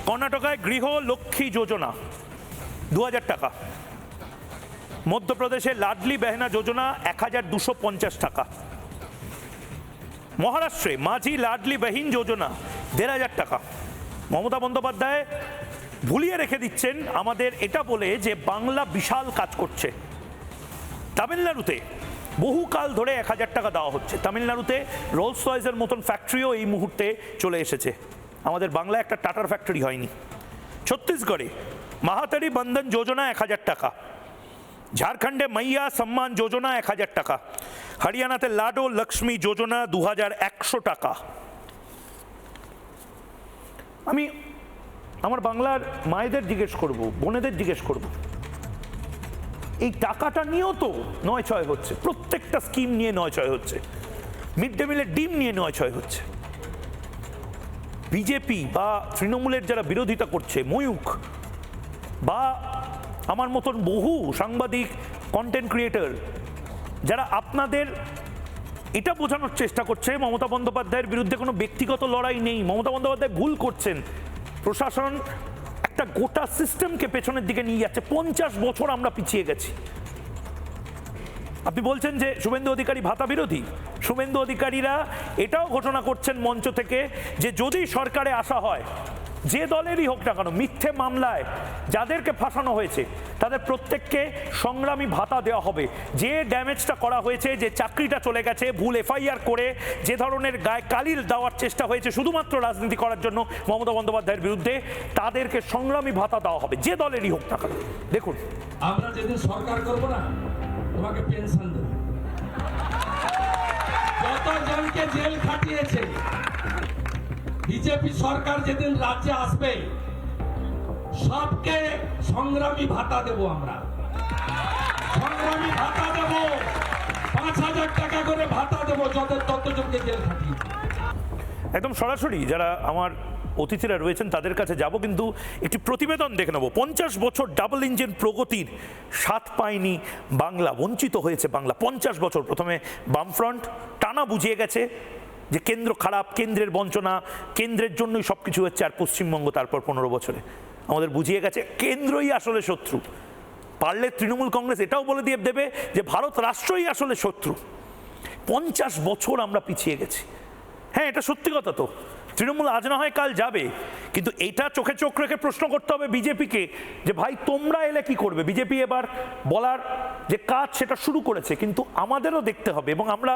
কর্ণাটকায় গৃহ লক্ষ্মী যোজনা 2000 টাকা, মধ্যপ্রদেশে লাডলি বেহনা যোজনা 1250 টাকা, মহারাষ্ট্রে মাঝি লাডলি বেহিন যোজনা 1500 টাকা। মমতা বন্দ্যোপাধ্যায় ভুলিয়ে রেখে দিচ্ছেন আমাদের এটা বলে যে বাংলা বিশাল কাজ করছে। তামিলনাড়ুতে বহুকাল ধরে 1000 টাকা দেওয়া হচ্ছে। তামিলনাড়ুতে রোলস রয়েসের মতন ফ্যাক্টরিও এই মুহূর্তে চলে এসেছে। আমাদের বাংলায় একটা টাটার ফ্যাক্টরি হয়নি। ছত্তিশগড়ে মাহাতারি বন্ধন যোজনা 1000 টাকা, ঝাড়খণ্ডে মাইয়া সম্মান যোজনা 1000 টাকা, হরিয়ানাতে লাডো লক্ষ্মী যোজনা 2100 টাকা। আমি আমার বাংলার মায়েদের জিজ্ঞেস করব, বোনেদের জিজ্ঞেস করব, এই টাকাটা নিয়েও তো 9-6 হচ্ছে, প্রত্যেকটা স্কিম নিয়ে 9-6 হচ্ছে, মিড ডে মিলের ডিম নিয়ে 9-6 হচ্ছে। বিজেপি বা তৃণমূলের যারা বিরোধিতা করছে, ময়ূখ বা আমার মতন বহু সাংবাদিক, কন্টেন্ট ক্রিয়েটর, যারা আপনাদের এটা বোঝানোর চেষ্টা করছে মমতা বন্দ্যোপাধ্যায়ের বিরুদ্ধে কোনো ব্যক্তিগত লড়াই নেই, মমতা বন্দ্যোপাধ্যায় ভুল করছেন, প্রশাসন একটা গোটা সিস্টেমকে পেছনের দিকে নিয়ে যাচ্ছে, 50 বছর আমরা পিছিয়ে গেছি। আপনি বলছেন যে শুভেন্দু অধিকারী ভাতা বিরোধী, শুভেন্দু অধিকারীরা এটাও ঘোষণা করছেন মঞ্চ থেকে যে যদি সরকারে আসা হয় যে দলেরই হোক না কেন, মিথ্যে মামলায় যাদেরকে ফাঁসানো হয়েছে তাদের প্রত্যেককে সংগ্রামী ভাতা দেওয়া হবে। যে ড্যামেজটা করা হয়েছে, যে চাকরিটা চলে গেছে, ভুল এফআইআর করে যে ধরনের গায়ে কালির দেওয়ার চেষ্টা হয়েছে শুধুমাত্র রাজনীতি করার জন্য মমতা বন্দ্যোপাধ্যায়ের বিরুদ্ধে, তাদেরকে সংগ্রামী ভাতা দেওয়া হবে, যে দলেরই হোক না কেন। দেখুন, আমরা যেদিন সরকার করব না, তোমাকে পেনশন দেব। যতজনকে জেল খাটিয়েছে বিজেপি সরকার যেদিন রাজ্যে আসবে, সবকে সংগ্রামী ভাতা দেব। আমরা সংগ্রামী ভাতা দেব, 5,000 টাকা করে ভাতা দেব যতজনকে জেল খাটিয়েছে। একদম সরাসরি যারা আমার অতিথিরা রয়েছেন তাদের কাছে যাব, কিন্তু একটি প্রতিবেদন দেখে নেব। 50 বছর ডাবল ইঞ্জিন প্রগতির স্বাদ পায়নি বাংলা, বঞ্চিত হয়েছে বাংলা। 50 বছর প্রথমে বামফ্রন্ট টানা বুঝিয়ে গেছে যে কেন্দ্র খারাপ, কেন্দ্রের বঞ্চনা, কেন্দ্রের জন্যই সব কিছু হচ্ছে, আর পশ্চিমবঙ্গ তারপর 15 বছরে আমাদের বুঝিয়ে গেছে কেন্দ্রই আসলে শত্রু। পারলে তৃণমূল কংগ্রেস এটাও বলে দিয়ে দেবে যে ভারত রাষ্ট্রই আসলে শত্রু। 50 বছর আমরা পিছিয়ে গেছি। হ্যাঁ, এটা সত্যি কথা। তো তৃণমূল আজ না হয় কাল যাবে, কিন্তু এটা চোখে চোখ রেখে প্রশ্ন করতে হবে বিজেপিকে যে ভাই তোমরা এলে কি করবে। বিজেপি এবার বলার যে কাজ সেটা শুরু করেছে, কিন্তু আমাদেরও দেখতে হবে, এবং আমরা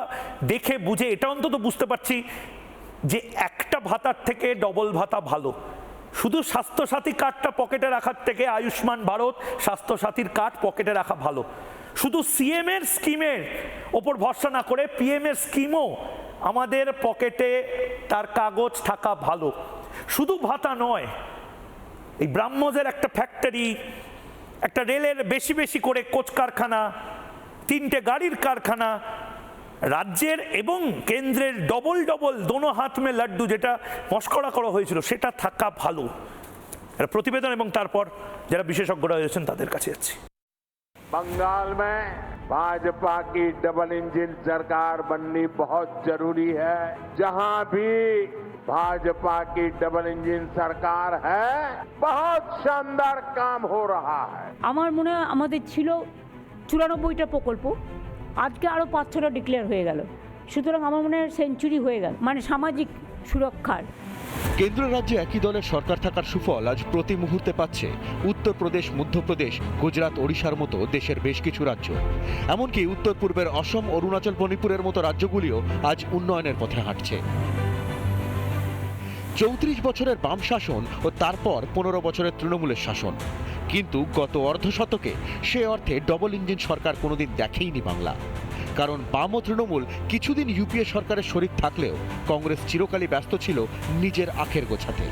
দেখে বুঝে এটা অন্তত বুঝতে পারছি যে একটা ভাতার থেকে ডবল ভাতা ভালো। শুধু স্বাস্থ্যসাথী কার্ডটা পকেটে রাখার থেকে আয়ুষ্মান ভারত স্বাস্থ্যসাথীর কার্ড পকেটে রাখা ভালো। শুধু সিএম এর স্কিমের ওপর ভরসা না করে পিএম এর স্কিমও আমাদের পকেটে তার কাগজ থাকা ভালো। শুধু ভাতা নয়, এই ব্রাহ্মজের একটা ফ্যাক্টরি, একটা রেলের বেশি বেশি করে কোচ কারখানা, 3টে গাড়ির কারখানা, রাজ্যের এবং কেন্দ্রের ডবল ডবল দোনো হাত মে লাড্ডু যেটা মস্করা করা হয়েছিল সেটা থাকা ভালো। একটা প্রতিবেদন এবং তারপর যারা বিশেষজ্ঞরা রয়েছেন তাদের কাছে যাচ্ছি। बंगाल में भाजपा की डबल इंजन सरकार बननी बहुत जरूरी है। जहां भी भाजपा की डबल इंजन सरकार है, बहुत शानदार काम हो रहा है। আমার মনে হয় আমাদের ছিল 94টা প্রকল্প, আজকে আরও 5-6টা ডিক্লেয়ার হয়ে গেল। সুতরাং আমার মনে হয় সেঞ্চুরি হয়ে গেল, মানে সামাজিক সুরক্ষার। কেন্দ্র রাজ্যে একই দলের সরকার থাকার সুফল আজ প্রতি মুহূর্তে পাচ্ছে উত্তরপ্রদেশ, মধ্যপ্রদেশ, গুজরাট, ওড়িশার মতো দেশের বেশ কিছু রাজ্য। এমনকি উত্তর পূর্বের অসম, অরুণাচল, মণিপুরের মতো রাজ্যগুলিও আজ উন্নয়নের পথে হাঁটছে। 34 বছরের বাম শাসন ও তারপর 15 বছরের তৃণমূলের শাসন, কিন্তু গত অর্ধশতকে সে অর্থে ডবল ইঞ্জিন সরকার কোনোদিন দেখেইনি বাংলা। কারণ বাম ও তৃণমূল কিছুদিন ইউপিএ সরকারের শরিক থাকলেও কংগ্রেস চিরকালই ব্যস্ত ছিল নিজের আখের গোছাতে।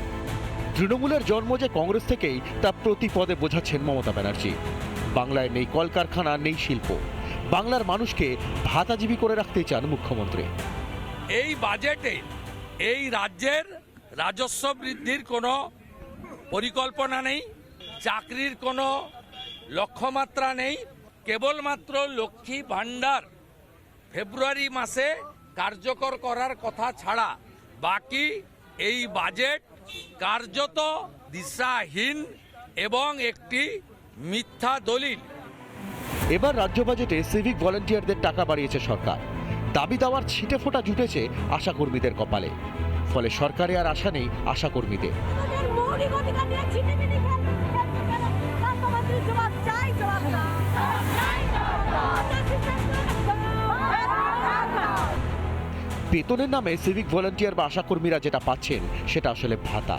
তৃণমূলের জন্ম যে কংগ্রেস থেকেই তা প্রতি পদে বোঝাচ্ছেন মমতা ব্যানার্জি। বাংলায় নেই কলকারখানা, নেই শিল্প, বাংলার মানুষকে ভাতাজীবী করে রাখতেই চান মুখ্যমন্ত্রী। এই বাজেটে এই রাজ্যের রাজস্ব বৃদ্ধির কোনো পরিকল্পনা নেই, চাকরির কোনো লক্ষ্যমাত্রা নেই। কেবলমাত্র লক্ষ্মী ভাণ্ডার ফেব্রুয়ারি মাসে কার্যকর করার কথা ছাড়া বাকি এই বাজেট কার্যত দিশাহীন এবং একটি মিথ্যা দলিল। এবার রাজ্য বাজেটে সিভিক ভলেন্টিয়ারদের টাকা বাড়িয়েছে সরকার। দাবি দাওয়ার ছিটে ফোঁটা জুটেছে আশাকর্মীদের কপালে। ফলে সরকারে আর আশা নেই আশাকর্মীদের। বেতনের নামে সিভিক ভলেন্টিয়ার বা আশাকর্মীরা যেটা পাচ্ছেন সেটা আসলে ভাতা।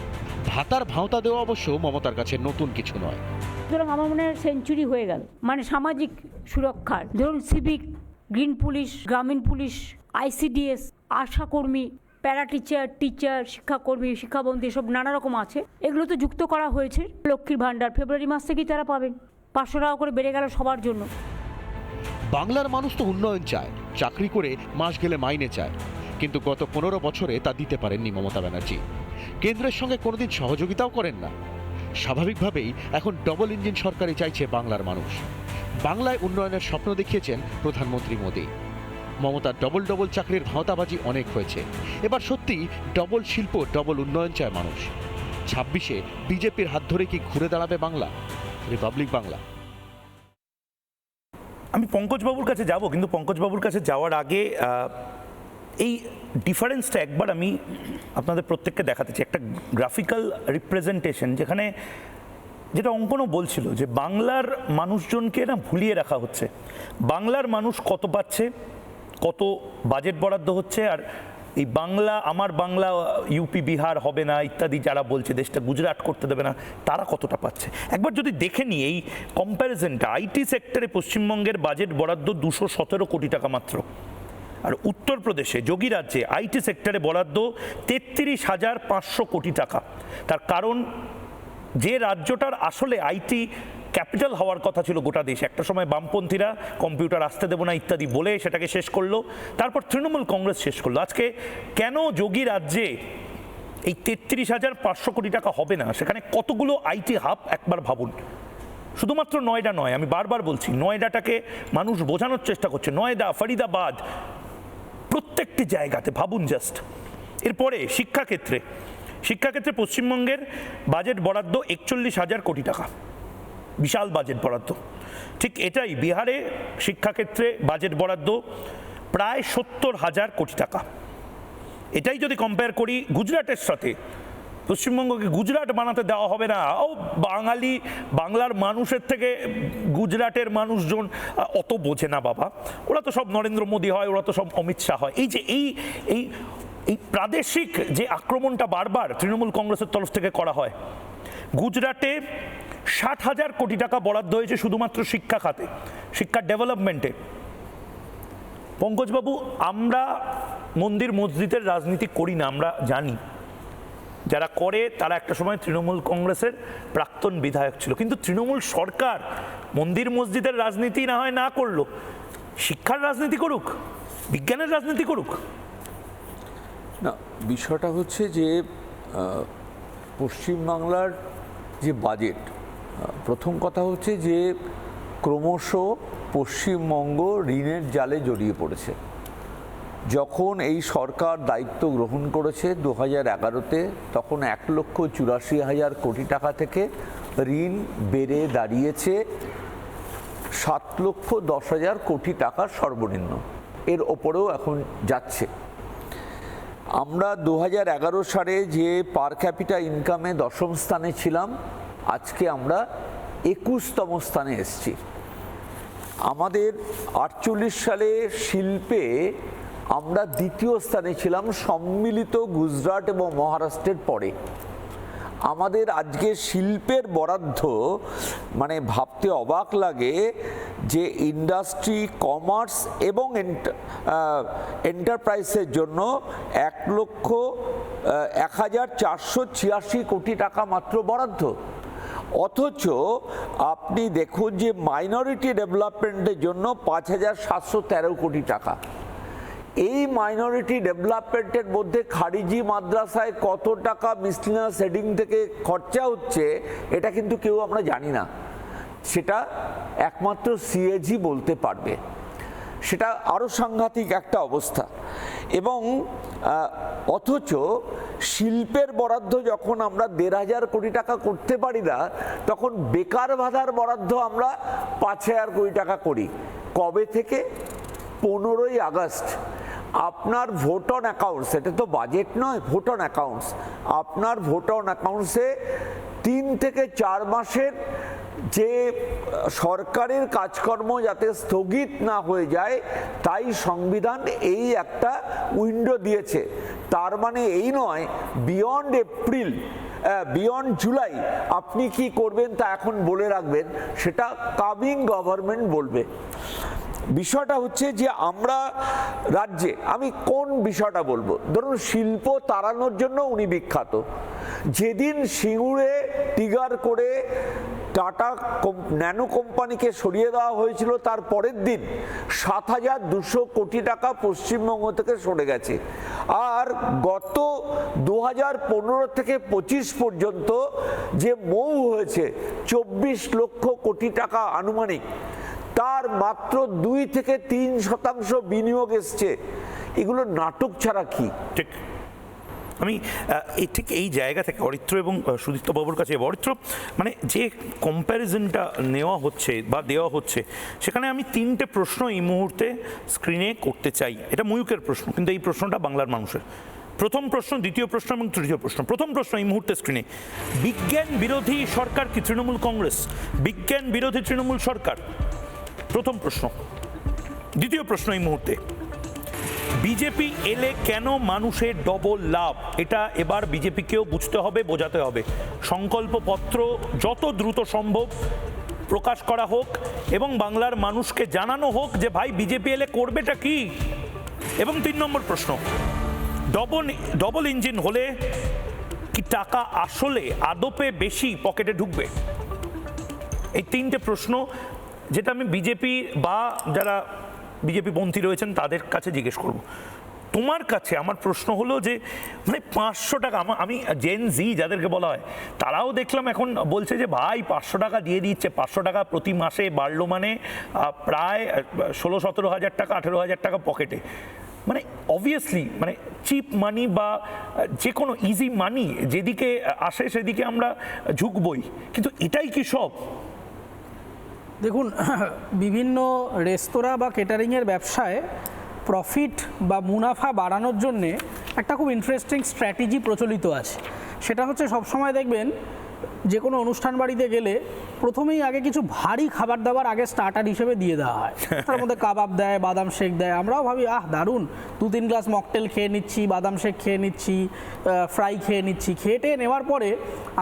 ভাতার ভাওতা দেওয়া অবশ্য মমতার কাছে নতুন কিছু নয়। সুতরাং আমার মনে হয় সেঞ্চুরি হয়ে গেল, মানে সামাজিক সুরক্ষার। ধরুন সিভিক, গ্রিন পুলিশ, গ্রামীণ পুলিশ, আইসিডিএস, আশাকর্মী, প্যারা টিচার, টিচার, শিক্ষাকর্মী, শিক্ষাবন্ধী, সব নানা রকম আছে। এগুলো তো যুক্ত করা হয়েছে। লক্ষ্মীর ভাণ্ডার ফেব্রুয়ারি মাস থেকেই তারা পাবেন। 500 টাকা করে বেড়ে গেল সবার জন্য। বাংলার মানুষ তো উন্নয়ন চায়, চাকরি করে মাস গেলে মাইনে চায়, কিন্তু গত 15 বছরে তা দিতে পারেননি মমতা ব্যানার্জি। কেন্দ্রের সঙ্গে কোনোদিন সহযোগিতাও করেন না। স্বাভাবিকভাবেই এখন ডবল ইঞ্জিন সরকারই চাইছে বাংলার মানুষ। বাংলায় উন্নয়নের স্বপ্ন দেখিয়েছেন প্রধানমন্ত্রী মোদী। মমতার ডবল ডবল চাকরির ভাওতাবাজি অনেক হয়েছে, এবার সত্যি ডবল শিল্প, ডবল উন্নয়ন চায় মানুষ। 26-এ বিজেপির হাত ধরে কি ঘুরে দাঁড়াবে বাংলা? রিপাবলিক বাংলা। আমি পঙ্কজবাবুর কাছে যাব, কিন্তু পঙ্কজবাবুর কাছে যাওয়ার আগে এই ডিফারেন্সটা একবার আমি আপনাদের প্রত্যেককে দেখাতে চাই, একটা গ্রাফিক্যাল রিপ্রেজেন্টেশন, যেখানে যেটা অঙ্কনও বলছিল যে বাংলার মানুষজনকে না ভুলিয়ে রাখা হচ্ছে। বাংলার মানুষ কত পাচ্ছে, কত বাজেট বরাদ্দ হচ্ছে, আর এই বাংলা, আমার বাংলা ইউপি বিহার হবে না ইত্যাদি যারা বলছে, দেশটা গুজরাট করতে দেবে না, তারা কতটা পাচ্ছে একবার যদি দেখে নিই এই কম্প্যারিজনটা। আইটি সেক্টরে পশ্চিমবঙ্গের বাজেট বরাদ্দ 217 কোটি টাকা মাত্র, আর উত্তরপ্রদেশে যোগী রাজ্যে আইটি সেক্টরে বরাদ্দ 33,500 কোটি টাকা। তার কারণ যে রাজ্যটার আসলে আইটি ক্যাপিটাল হওয়ার কথা ছিল গোটা দেশে, একটা সময় বামপন্থীরা কম্পিউটার আসতে দেবো না ইত্যাদি বলে সেটাকে শেষ করলো, তারপর তৃণমূল কংগ্রেস শেষ করলো। আজকে কেন যোগী রাজ্যে এই 33,500 কোটি টাকা হবে না? সেখানে কতগুলো আইটি হাব একবার ভাবুন। শুধুমাত্র নয়ডা নয়, আমি বারবার বলছি, নয়ডাটাকে মানুষ বোঝানোর চেষ্টা করছে, নয়ডা, ফরিদাবাদ, প্রত্যেকটি জায়গাতে ভাবুন জাস্ট। এরপরে শিক্ষাক্ষেত্রে পশ্চিমবঙ্গের বাজেট বরাদ্দ 41,000 কোটি টাকা, বিশাল বাজেট বরাদ্দ। ঠিক এটাই বিহারে শিক্ষাক্ষেত্রে বাজেট বরাদ্দ প্রায় 70,000 কোটি টাকা। এটাই যদি কম্পেয়ার করি গুজরাটের সাথে, পশ্চিমবঙ্গকে গুজরাট বানাতে দেওয়া হবে না। ও বাংলার মানুষের থেকে গুজরাটের মানুষজন অত বোঝে না বাবা, ওরা তো সব নরেন্দ্র মোদী হয়, ওরা তো সব অমিত শাহ হয়। এই যে এই প্রাদেশিক যে আক্রমণটা বারবার তৃণমূল কংগ্রেসের তরফ থেকে করা হয়, গুজরাটে 60,000 কোটি টাকা বরাদ্দ হয়েছে শুধুমাত্র শিক্ষা খাতে, শিক্ষার ডেভেলপমেন্টে। পঙ্কজবাবু, আমরা মন্দির মসজিদের রাজনীতি করি না, আমরা জানি যারা করে তারা একটা সময় তৃণমূল কংগ্রেসের প্রাক্তন বিধায়ক ছিল, কিন্তু তৃণমূল সরকার মন্দির মসজিদের রাজনীতি না হয় না করলো, শিক্ষার রাজনীতি করুক, বিজ্ঞানের রাজনীতি করুক না। বিষয়টা হচ্ছে যে পশ্চিমবাংলার যে বাজেট, প্রথম কথা হচ্ছে যে ক্রমশ পশ্চিমবঙ্গ ঋণের জালে জড়িয়ে পড়েছে। যখন এই সরকার দায়িত্ব গ্রহণ করেছে 2011-তে, তখন 1,84,000 কোটি টাকা থেকে ঋণ বেড়ে দাঁড়িয়েছে 7,10,000 কোটি টাকা সর্বনিম্ন, এর ওপরেও এখন যাচ্ছে। আমরা 2011 সালে যে পার ক্যাপিটা ইনকামে 10ম স্থানে ছিলাম, আজকে আমরা 21তম স্থানে এসেছি। আমাদের 48 সালে শিল্পে আমরা 2য় স্থানে ছিলাম, সম্মিলিত গুজরাট এবং মহারাষ্ট্রের পরে। আমাদের আজকে শিল্পের বরাদ্দ মানে ভাবতে অবাক লাগে যে ইন্ডাস্ট্রি, কমার্স এবং এন্টারপ্রাইজের জন্য 1,0486 কোটি টাকা মাত্র বরাদ্দ। অথচ আপনি দেখুন যে মাইনরিটি ডেভেলপমেন্টের জন্য 5,713 কোটি টাকা। এই মাইনরিটি ডেভেলপমেন্টের মধ্যে খারিজি মাদ্রাসায় কত টাকা মিসলিনিয়াস হেডিং থেকে খরচা হচ্ছে এটা কিন্তু কেউ আমরা জানি না, সেটা একমাত্র সিএজি বলতে পারবে। সেটা আরও সাংঘাতিক একটা অবস্থা। এবং অথচ শিল্পের বরাদ্দ যখন আমরা 1,500 কোটি টাকা করতে পারি না, তখন বেকার ভাতার বরাদ্দ আমরা 5,000 কোটি টাকা করি। কবে থেকে? 15ই আগস্ট। আপনার ভোট অন অ্যাকাউন্টস, এটা তো বাজেট নয়, ভোট অন অ্যাকাউন্টস, আপনার ভোট অন অ্যাকাউন্টসে 3 থেকে 4 মাসের যে সরকারের কাজকর্ম যাতে স্থগিত না হয়ে যায়, তাই সংবিধান এই একটা উইন্ডো দিয়েছে। তার মানে এই নয় বিয়ন্ড এপ্রিল, বিয়ন্ড জুলাই আপনি কি করবেন তা এখন বলে রাখবেন, সেটা কামিং গভর্নমেন্ট বলবে। বিষয়টা হচ্ছে যে আমরা রাজ্যে, আমি কোন বিষয়টা বলবো, ধরুন শিল্প তাড়ানোর জন্য উনি বিখ্যাত। যেদিন সিঙ্গুরে টিগার করে টাটা ন্যানো কোম্পানিকে সরিয়ে দেওয়া হয়েছিল, তার পরের দিন 7,200 কোটি টাকা পশ্চিমবঙ্গ থেকে সরে গেছে। আর গত 2015 থেকে 25 পর্যন্ত যে মৌ হয়েছে 24 লক্ষ কোটি টাকা আনুমানিক, তার মাত্র 2 থেকে 3% বিনিয়োগ এসছে। এগুলো নাটক ছাড়া কি? ঠিক আমি ঠিক এই জায়গা থেকে অরিত্র এবং সুদীপ্ত বাবুর কাছে অরিত্র, মানে যে কম্প্যারিজনটা নেওয়া হচ্ছে বা দেওয়া হচ্ছে, সেখানে আমি 3টে প্রশ্ন এই মুহূর্তে স্ক্রিনে করতে চাই। এটা ময়ূকের প্রশ্ন, কিন্তু এই প্রশ্নটা বাংলার মানুষের। প্রথম প্রশ্ন, দ্বিতীয় প্রশ্ন এবং তৃতীয় প্রশ্ন। প্রথম প্রশ্ন এই মুহূর্তে স্ক্রিনে, বিজ্ঞান বিরোধী সরকার কি তৃণমূল কংগ্রেস? বিজ্ঞান বিরোধী তৃণমূল সরকার, প্রথম প্রশ্ন। দ্বিতীয় প্রশ্ন এই মুহূর্তে, বিজেপি এলে কেন মানুষের ডবল লাভ? এটা এবার বিজেপিকেও বুঝতে হবে, বোঝাতে হবে। সংকল্পপত্র যত দ্রুত সম্ভব প্রকাশ করা হোক এবং বাংলার মানুষকে জানানো হোক যে ভাই বিজেপি এলে করবেটা কি। এবং 3 নম্বর প্রশ্ন, ডবল ইঞ্জিন হলে কি টাকা আসলে আদপে বেশি পকেটে ঢুকবে? এই 3টে প্রশ্ন যেটা আমি বিজেপি বা যারা বিজেপি পন্থী রয়েছেন তাদের কাছে জিজ্ঞেস করব। তোমার কাছে আমার প্রশ্ন হলো যে মানে 500 টাকা, আমি জেন জি যাদেরকে বলা হয় তারাও দেখলাম এখন বলছে যে ভাই 500 টাকা দিয়ে দিচ্ছে, 500 টাকা প্রতি মাসে বাড়লো মানে প্রায় 16-17 হাজার টাকা, 18 হাজার টাকা পকেটে। মানে অবভিয়াসলি মানে চিপ মানি বা যে কোনো ইজি মানি যেদিকে আসে সেদিকে আমরা ঝুঁকবই, কিন্তু এটাই কি সব? দেখুন, বিভিন্ন রেস্তোরাঁ বা কেটারিংয়ের ব্যবসায় প্রফিট বা মুনাফা বাড়ানোর জন্যে একটা খুব ইন্টারেস্টিং স্ট্র্যাটেজি প্রচলিত আছে। সেটা হচ্ছে সবসময় দেখবেন যে কোনো অনুষ্ঠান বাড়িতে গেলে প্রথমেই আগে কিছু ভারী খাবার দাবার আগে স্টার্টার হিসেবে দিয়ে দেওয়া হয়। তার মধ্যে কাবাব দেয়, বাদাম শেক দেয়। আমরাও ভাবি দারুণ, 2-3 গ্লাস মকটেল খেয়ে নিচ্ছি, বাদাম শেক খেয়ে নিচ্ছি, ফ্রাই খেয়ে নিচ্ছি। খেটে নেওয়ার পরে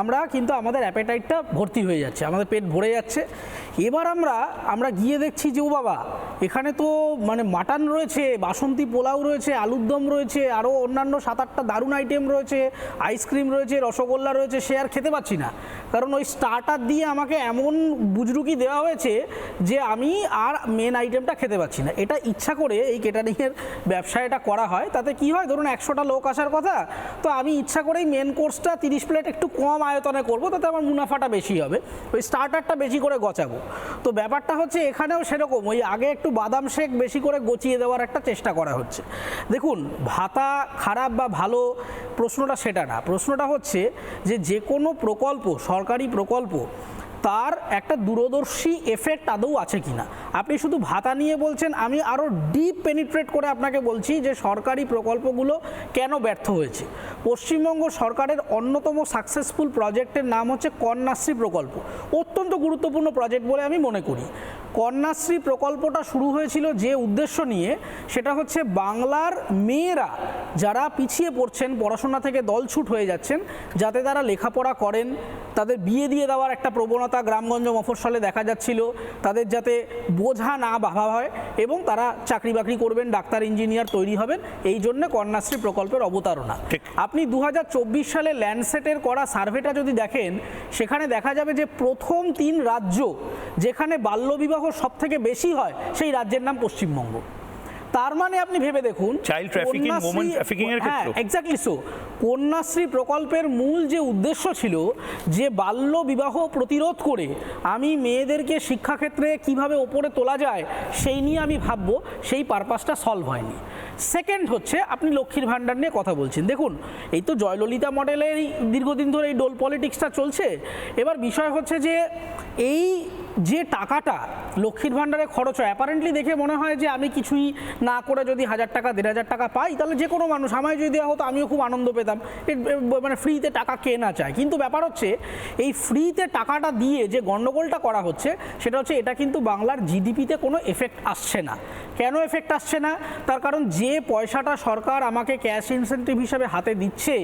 আমরা কিন্তু আমাদের অ্যাপেটাইটটা ভর্তি হয়ে যাচ্ছে, আমাদের পেট ভরে যাচ্ছে। এবার আমরা গিয়ে দেখছি যে ও বাবা, এখানে তো মানে মাটন রয়েছে, বাসন্তী পোলাও রয়েছে, আলুর দম রয়েছে, আরও অন্যান্য 7-8টা দারুণ আইটেম রয়েছে, আইসক্রিম রয়েছে, রসগোল্লা রয়েছে। সে আর খেতে পাচ্ছি না, কারণ ওই স্টার্টার দিয়ে আমাকে এমন বুজরুকি দেওয়া হয়েছে যে আমি আর মেন আইটেমটা খেতে পাচ্ছি না। এটা ইচ্ছা করে এই কেটারিংয়ের ব্যবসায় এটা করা হয়। তাতে কি হয়, ধরুন 100টা লোক আসার কথা, তো আমি ইচ্ছা করেই মেন কোর্সটা 30 প্লেট একটু কম আয়তনে করব, তাতে আমার মুনাফাটা বেশি হবে, ওই স্টার্টারটা বেশি করে গচাবো। তো ব্যাপারটা হচ্ছে এখানেও সেরকম, ওই আগে একটু বাদাম শেক বেশি করে গচিয়ে দেওয়ার একটা চেষ্টা করা হচ্ছে। দেখুন, ভাতা খারাপ বা ভালো প্রশ্নটা সেটা না, প্রশ্নটা হচ্ছে যে কোনো প্রকল্প, সরকারি প্রকল্প, তার একটা দূরদর্শী এফেক্ট আদৌ আছে কিনা। আপনি শুধু ভাতা নিয়ে বলছেন, আমি আরও ডিপ পেনিট্রেট করে আপনাকে বলছি যে সরকারি প্রকল্পগুলো কেন ব্যর্থ হয়েছে। পশ্চিমবঙ্গ সরকারের অন্যতম সাকসেসফুল প্রজেক্টের নাম হচ্ছে কন্যাশ্রী প্রকল্প। অত্যন্ত গুরুত্বপূর্ণ প্রজেক্ট বলে আমি মনে করি। কন্যাশ্রী প্রকল্পটা শুরু হয়েছিল যে উদ্দেশ্য নিয়ে, সেটা হচ্ছে বাংলার মেয়েরা যারা পিছিয়ে পড়ছেন, পড়াশোনা থেকে দলছুট হয়ে যাচ্ছেন, যাতে তারা লেখাপড়া করেন, তাদের বিয়ে দিয়ে দেওয়ার একটা প্রবণতা গ্রামগঞ্জ মফস্বলে দেখা যাচ্ছিল, তাদের যাতে বোঝা না ভাবা হয় এবং তারা চাকরি বাকরি করবেন, ডাক্তার ইঞ্জিনিয়ার তৈরি হবেন, এই জন্য কন্যাশ্রী প্রকল্পের অবতারণা। আপনি 2024 সালে ল্যান্ডসেটের করা সার্ভেটা যদি দেখেন, সেখানে দেখা যাবে যে প্রথম 3 রাজ্য যেখানে বাল্যবিবাহ সব থেকে বেশি হয়, সেই রাজ্যের নাম পশ্চিমবঙ্গ। তার মানে আপনি ভেবে দেখুন, চাইল্ড ট্রাফিকিং, ওমেন ট্রাফিকিং এর ক্ষেত্রে, হ্যাঁ এক্স্যাক্টলি সো, কন্যাশ্রী প্রকল্পের মূল যে উদ্দেশ্য ছিল যে বাল্য বিবাহ প্রতিরোধ করে আমি মেয়েদেরকে শিক্ষাক্ষেত্রে কিভাবে ওপরে তোলা যায় সেই নিয়ে আমি ভাববো, সেই পারপাসটা সলভ হয়নি। সেকেন্ড হচ্ছে, আপনি লক্ষ্মীর ভাণ্ডার নিয়ে কথা বলছেন। দেখুন, এই তো জয়ললিতা মডেলের দীর্ঘদিন ধরে এই ডোল পলিটিক্সটা চলছে। এবার বিষয় হচ্ছে যে এই যে টাকাটা লক্ষ্মীর ভাণ্ডারে খরচ হয়, অ্যাপারেন্টলি দেখে মনে হয় যে আমি কিছুই না করে যদি 1000 টাকা 1500 টাকা পাই, তাহলে যে কোনো মানুষ, আমায় যদি দেওয়া হতো আমিও খুব আনন্দ পেতাম, মানে ফ্রিতে টাকা কে না চায়। কিন্তু ব্যাপার হচ্ছে এই ফ্রিতে টাকাটা দিয়ে যে গণ্ডগোলটা করা হচ্ছে, সেটা হচ্ছে এটা কিন্তু বাংলার জিডিপিতে কোনো এফেক্ট আসছে না। কেন এফেক্ট আসছে না? তার কারণ যে পয়সাটা সরকার আমাকে ক্যাশ ইনসেন্টিভ হিসাবে হাতে দিচ্ছে,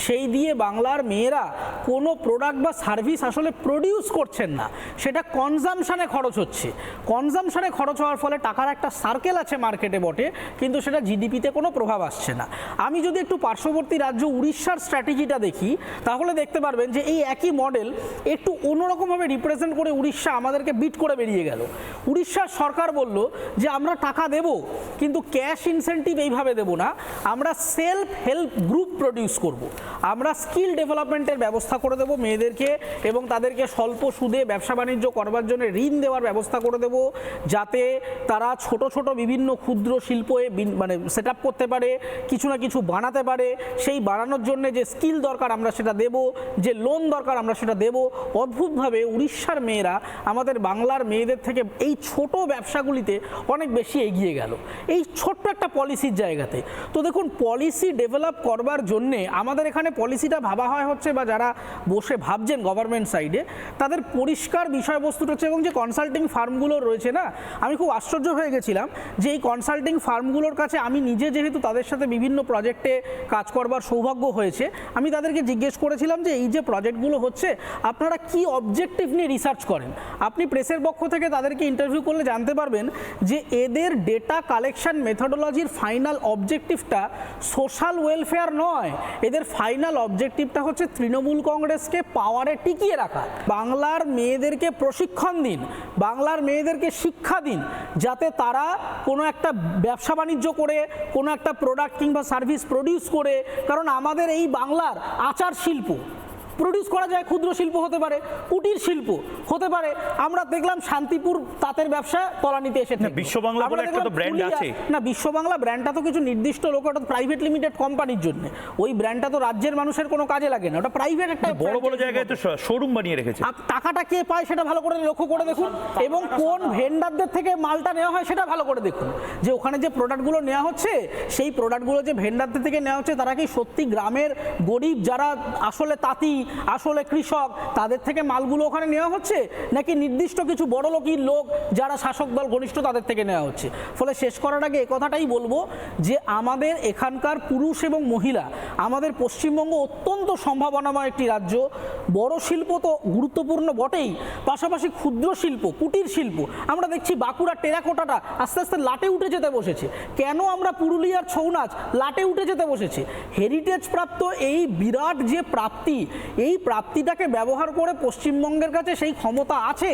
সেই দিয়ে বাংলার মেয়েরা কোনো প্রোডাক্ট বা সার্ভিস আসলে প্রডিউস করছেন না, সেটা কনজামশানে খরচ হচ্ছে। কনজামশানে খরচ হওয়ার ফলে টাকার একটা সার্কেল আছে মার্কেটে বটে, কিন্তু সেটা জিডিপিতে কোনো প্রভাব আসছে না। আমি যদি একটু পার্শ্ববর্তী রাজ্য উড়িষ্যার স্ট্র্যাটেজিটা দেখি, তাহলে দেখতে পারবেন যে এই একই মডেল একটু অন্যরকমভাবে রিপ্রেজেন্ট করে উড়িষ্যা আমাদেরকে বিট করে বেরিয়ে গেল। উড়িষ্যার সরকার বলল যে আমরা টাকা টাকা দেব, কিন্তু ক্যাশ ইনসেন্টিভ এইভাবে দেব না, আমরা সেলফ হেল্প গ্রুপ প্রডিউস করব। আমরা স্কিল ডেভেলপমেন্টের ব্যবস্থা করে দেব মেয়েদেরকে, এবং তাদেরকে স্বল্প সুদে ব্যবসা বাণিজ্য করবার জন্য ঋণ দেওয়ার ব্যবস্থা করে দেব, যাতে তারা ছোট ছোট বিভিন্ন ক্ষুদ্র শিল্পে মানে সেট আপ করতে পারে, কিছু না কিছু বানাতে পারে। সেই বানানোর জন্য যে স্কিল দরকার আমরা সেটা দেব, যে লোন দরকার আমরা সেটা দেব। অদ্ভুতভাবে উড়িষ্যার মেয়েরা আমাদের বাংলার মেয়েদের থেকে এই ছোট ব্যবসাগুলিতে অনেক বেশি এগিয়ে গেল, এই ছোট্ট একটা পলিসির জায়গাতে। তো দেখুন, পলিসি ডেভেলপ করবার জন্যে আমাদের এখানে পলিসিটা ভাবা হয় হচ্ছে, বা যারা বসে ভাবছেন গভর্নমেন্ট সাইডে, তাদের পরিষ্কার বিষয়বস্তুটা হচ্ছে, এবং যে কনসাল্টিং ফার্মগুলো রয়েছে না, আমি খুব আশ্চর্য হয়ে গেছিলাম যে এই কনসাল্টিং ফার্মগুলোর কাছে আমি নিজে যেহেতু তাদের সাথে বিভিন্ন প্রজেক্টে কাজ করবার সৌভাগ্য হয়েছে, আমি তাদেরকে জিজ্ঞেস করেছিলাম যে এই যে প্রজেক্টগুলো হচ্ছে আপনারা কি অবজেক্টিভ নিয়ে রিসার্চ করেন। আপনি প্রেসের পক্ষ থেকে তাদেরকে ইন্টারভিউ করলে জানতে পারবেন যে এদের ডেটা কালেকশন মেথোডোলজির ফাইনাল অবজেক্টিভটা সোশ্যাল ওয়েলফেয়ার নয়, এদের ফাইনাল অবজেক্টিভটা হচ্ছে তৃণমূল কংগ্রেসকে পাওয়ারে টিকিয়ে রাখা। বাংলার মেয়েদেরকে প্রশিক্ষণ দিন, বাংলার মেয়েদেরকে শিক্ষা দিন, যাতে তারা কোনো একটা ব্যবসা বাণিজ্য করে কোনো একটা প্রোডাক্ট কিংবা সার্ভিস প্রডিউস করে, কারণ আমাদের এই বাংলার আচার শিল্প প্রডিউস করা যায়, ক্ষুদ্র শিল্প হতে পারে, কুটির শিল্প হতে পারে। আমরা দেখলাম শান্তিপুর তাঁতের ব্যবসা তলানিতে এসে বিশ্ব বাংলা বলে একটা তো ব্র্যান্ড আছে না, বিশ্ব বাংলা ব্র্যান্ডটা তো কিছু নির্দিষ্ট লোক, ওটা প্রাইভেট লিমিটেড কোম্পানির জন্য, ওই ব্র্যান্ডটা তো রাজ্যের মানুষের কোনো কাজে লাগে না, ওটা প্রাইভেট একটা বড় বড় জায়গায় তো শোরুম বানিয়ে রেখেছে। টাকাটা কে পায় সেটা ভালো করে লক্ষ্য করে দেখুন, এবং কোন ভেন্ডারদের থেকে মালটা নেওয়া হয় সেটা ভালো করে দেখুন, যে ওখানে যে প্রোডাক্টগুলো নেওয়া হচ্ছে সেই প্রোডাক্টগুলো যে ভেন্ডারদের থেকে নেওয়া হচ্ছে তারা কি সত্যি গ্রামের গরিব যারা আসলে তাঁতি, আসলে কৃষক, তাদের থেকে মালগুলো ওখানে নেওয়া হচ্ছে, নাকি নির্দিষ্ট কিছু বড় লোকের লোক যারা শাসক দল ঘনিষ্ঠ তাদের থেকে নেওয়া হচ্ছে। ফলে শেষ করার আগে কথাটাই বলবো যে আমাদের এখানকার পুরুষ এবং মহিলা, আমাদের পশ্চিমবঙ্গ অত্যন্ত সম্ভাবনাময় একটি রাজ্য। বড় শিল্প তো গুরুত্বপূর্ণ বটেই, পাশাপাশি ক্ষুদ্র শিল্প, কুটির শিল্প, আমরা দেখছি বাঁকুড়ার টেরাকোটাটা আস্তে আস্তে লাটে উঠে যেতে বসেছে। কেন আমরা পুরুলিয়ার ছৌ নাচ লাটে উঠে যেতে বসেছে? হেরিটেজ প্রাপ্ত এই বিরাট যে প্রাপ্তি, এই প্রাপ্তিটাকে ব্যবহার করে পশ্চিমবঙ্গের কাছে সেই ক্ষমতা আছে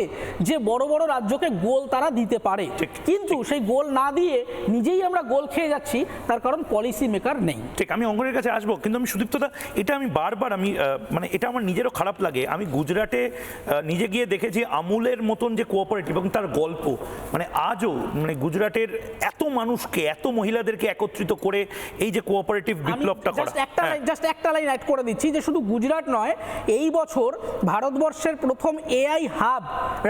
যে বড় বড় রাজ্যকে গোল তারা দিতে পারে, কিন্তু সেই গোল না দিয়ে নিজেই আমরা গোল খেয়ে যাচ্ছি, তার কারণ পলিসি মেকার নেই। ঠিক, আমি অঙ্গনের কাছে আসবো, কিন্তু আমি সুদীপ্তদা এটা আমি বারবার মানে এটা আমার নিজেরও খারাপ লাগে। আমি গুজরাটে নিজে গিয়ে দেখেছি আমুলের মতন যে কোঅপারেটিভ এবং তার গল্প, মানে আজও মানে গুজরাটের এত মানুষকে, এত মহিলাদেরকে একত্রিত করে এই যে কোঅপারেটিভ বিপ্লবটা করা। জাস্ট একটা লাইন অ্যাড করে দিচ্ছি যে শুধু গুজরাট নয়, এই বছর ভারতবর্ষের প্রথম এআই হাব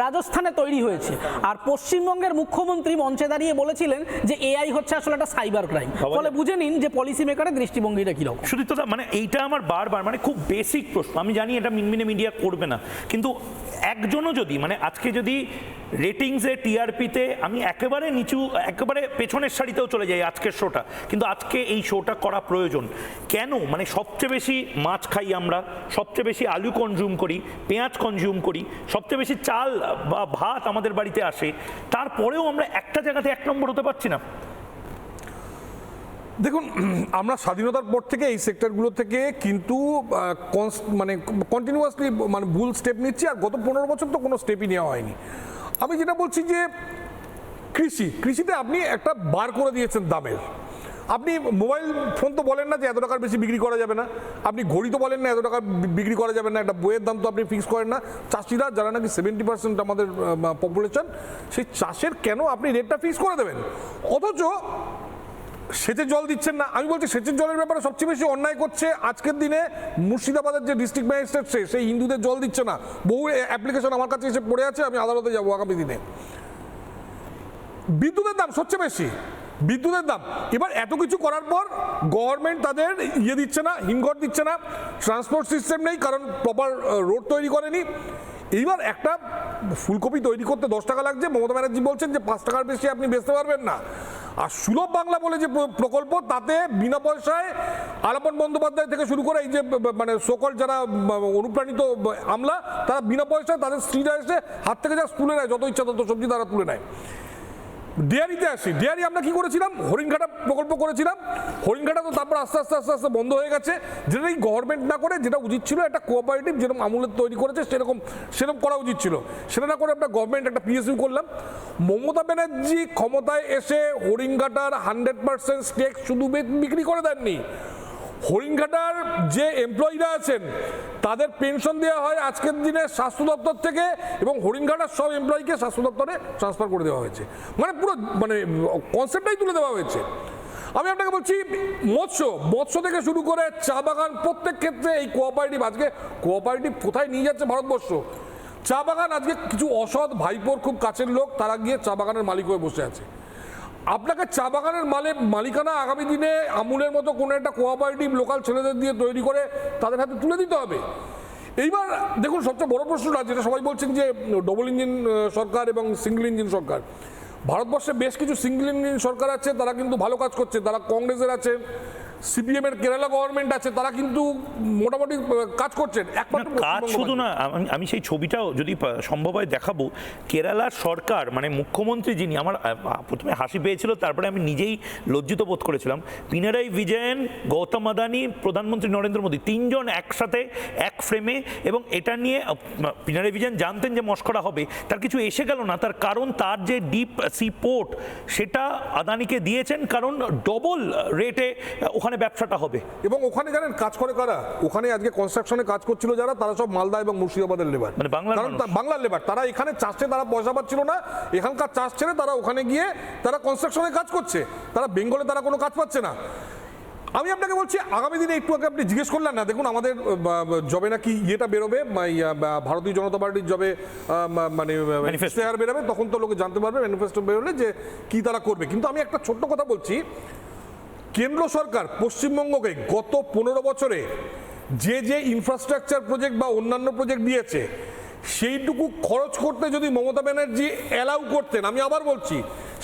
রাজস্থানে তৈরি হয়েছে, আর পশ্চিমবঙ্গের মুখ্যমন্ত্রী মঞ্চে দাঁড়িয়ে বলেছিলেন যে এআই হচ্ছে আসলে একটা সাইবার ক্রাইম। ফলে বুঝে নিন যে পলিসি মেকারের দৃষ্টিভঙ্গিটা কিরকম। সুদীপ্তদা, মানে এইটা আমার বারবার মানে খুব বেসিক প্রশ্ন, আমি জানি এটা মিনমিনে মিডিয়া করবে না, কিন্তু একজনও যদি মানে আজকে যদি রেটিংসে টিআরপিতে আমি একেবারে নিচু, একেবারে পেছনের সারিতেও চলে যাই আজকের শোটা, কিন্তু আজকে এই শোটা করা প্রয়োজন। কেন? মানে সবচেয়ে বেশি মাছ খাই আমরা, সবচেয়ে বেশি আলু কনজিউম করি, পেঁয়াজ কনজিউম করি, সবচেয়ে বেশি চাল বা ভাত আমাদের বাড়িতে আসে, তারপরেও আমরা একটা জায়গাতে 1 নম্বর হতে পারছি না। দেখুন, আমরা স্বাধীনতার পর থেকে এই সেক্টরগুলো থেকে কিন্তু মানে কন্টিনিউয়াসলি মানে ভুল স্টেপ নিচ্ছি, আর গত 15 বছর তো কোনো স্টেপই নেওয়া হয়নি। আমি যেটা বলছি যে কৃষিতে আপনি একটা বার করে দিয়েছেন দামের। আপনি মোবাইল ফোন তো বলেন না যে এত টাকার বেশি বিক্রি করা যাবে না, আপনি ঘড়ি তো বলেন না এত টাকা বিক্রি করা যাবে না, একটা বইয়ের দাম তো আপনি ফিক্স করেন না। চাষিরা যারা নাকি 70% আমাদের পপুলেশন, সেই চাষের কেন আপনি রেটটা ফিক্স করে দেবেন? অথচ সেচের জল দিচ্ছেন না। আমি বলছি সেচের জলের ব্যাপারে সবচেয়ে বেশি অন্যায় করছে আজকের দিনে মুর্শিদাবাদের যে ডিস্ট্রিক্ট ম্যাজিস্ট্রেট, সেই হিন্দুদের জল দিচ্ছে না। বহু অ্যাপ্লিকেশন আমার কাছে এসে পড়ে আছে, আমি আদালতে যাবো আগামী দিনে। বিদ্যুতের দাম সবচেয়ে বেশি, বিদ্যুতের দাম। এবার এত কিছু করার পর গভর্নমেন্ট তাদের দিচ্ছে না, হিমঘর দিচ্ছে না, ট্রান্সপোর্ট সিস্টেম নেই, কারণ প্রপার রোড তৈরি করেনি। এইবার একটা ফুলকপি তৈরি করতে 10 টাকা লাগছে, মমতা ব্যানার্জি বলছেন যে 5 টাকার বেশি আপনি বেচতে পারবেন না। আর সুলভ বাংলা বলে যে প্রকল্প, তাতে বিনা পয়সায় আলাপন বন্দ্যোপাধ্যায় থেকে শুরু করে এই যে মানে সকল যারা অনুপ্রাণিত আমলা, তারা বিনা পয়সায় তাদের স্ত্রীরা এসে হাত থেকে যা তুলে নেয়, যত ইচ্ছা তত সবজি তারা তুলে নেয়। ডেয়ারিতে আসি, ডেয়ারি আমরা কি করেছিলাম, হরিণঘাটা প্রকল্প করেছিলাম। হরিণঘাটা তো তারপর আস্তে আস্তে আস্তে আস্তে বন্ধ হয়ে গেছে, যেটাই গভর্নমেন্ট না করে, যেটা উচিত ছিল একটা কোঅপারেটিভ যেরকম আমুলের তৈরি করেছে সেরকম করা উচিত ছিল, সেটা না করে আমরা গভর্নমেন্ট একটা পিএসইউ করলাম। মমতা ব্যানার্জি ক্ষমতায় এসে হরিণঘাটার 100% স্টেক শুধু বিক্রি করে দেননি, হরিণঘাটার যে এমপ্লয়িরা আছেন তাদের পেনশন দেওয়া হয় আজকের দিনে স্বাস্থ্য দপ্তর থেকে, এবং হরিণঘাটার সব এমপ্লয়িকে স্বাস্থ্য দপ্তরে ট্রান্সফার করে দেওয়া হয়েছে, মানে পুরো মানে কনসেপ্টটাই তুলে দেওয়া হয়েছে। আমি আপনাকে বলছি মৎস্য থেকে শুরু করে চা বাগান, প্রত্যেক ক্ষেত্রে এই কোঅপারেটিভ, আজকে কোঅপারেটিভ কোথায় নিয়ে যাচ্ছে ভারতবর্ষ। চা বাগান আজকে কিছু অসৎ ভাইপোর খুব কাছের লোক, তারা গিয়ে চা বাগানের মালিক হয়ে বসে আছে। আপনাকে চা বাগানের মালিকানা আগামী দিনে আমুলের মতো কোনো একটা কোঅপারেটিভ লোকাল ছেলেদের দিয়ে তৈরি করে তাদের হাতে তুলে দিতে হবে। এইবার দেখুন, সবচেয়ে বড় প্রশ্নটা যেটা সবাই বলছেন যে ডবল ইঞ্জিন সরকার এবং সিঙ্গেল ইঞ্জিন সরকার, ভারতবর্ষে বেশ কিছু সিঙ্গেল ইঞ্জিন সরকার আছে, তারা কিন্তু ভালো কাজ করছে, তারা কংগ্রেসের আছে, সিপিএম এর কেরালা গভর্নমেন্ট আছে, তারা কিন্তু মোটামুটি কাজ করছেন। কাজ শুধু না, আমি সেই ছবিটাও যদি সম্ভব হয় দেখাবো। কেরালার সরকার মানে মুখ্যমন্ত্রী যিনি, আমার প্রথমে হাসি পেয়েছিল, তারপরে আমি নিজেই লজ্জিত বোধ করেছিলাম। পিনারাই বিজয়ন, গৌতম আদানি, প্রধানমন্ত্রী নরেন্দ্র মোদী, তিনজন একসাথে এক ফ্রেমে, এবং এটা নিয়ে পিনারাই বিজয়ন জানতেন যে মস্করা হবে, তার কিছু এসে গেল না, তার কারণ তার যে ডিপ সি পোর্ট সেটা আদানিকে দিয়েছেন, কারণ ডবল রেটে ওখানে ব্যবসাটা হবে। এবং ওখানে জানেন কাজ করে কারা, ওখানে আজকে কনস্ট্রাকশনে কাজ করছিল যারা, তারা সব মালদা এবং মুর্শিদাবাদের লেবার, মানে বাংলার লেবার। তারা এখানে চাষে তারা পয়সা পাচ্ছিল না, এখানকার চাষ ছেড়ে তারা ওখানে গিয়ে তারা কনস্ট্রাকশনে কাজ করছে, তারা বেঙ্গলে তারা কোনো কাজ পাচ্ছে না। আমি আপনাকে বলছি আগামী দিনে, একটু আগে আপনি জিজ্ঞেস করলেন না, দেখুন আমাদের জবে নাকি ইয়েটা বেরোবে, ভারতীয় জনতা পার্টির জবে মানে শেয়ার বেরোবে, তখন তো লোকে জানতে পারবে ম্যানিফেস্টো বেরোলে যে কি তারা করবে। কিন্তু আমি একটা ছোট্ট কথা বলছি, কেন্দ্র সরকার পশ্চিমবঙ্গকে গত 15 বছরে যে ইনফ্রাস্ট্রাকচার প্রজেক্ট বা অন্যান্য প্রজেক্ট দিয়েছে, সেইটুকু খরচ করতে যদি মমতা ব্যানার্জি অ্যালাউ করতেন, আমি আবার বলছি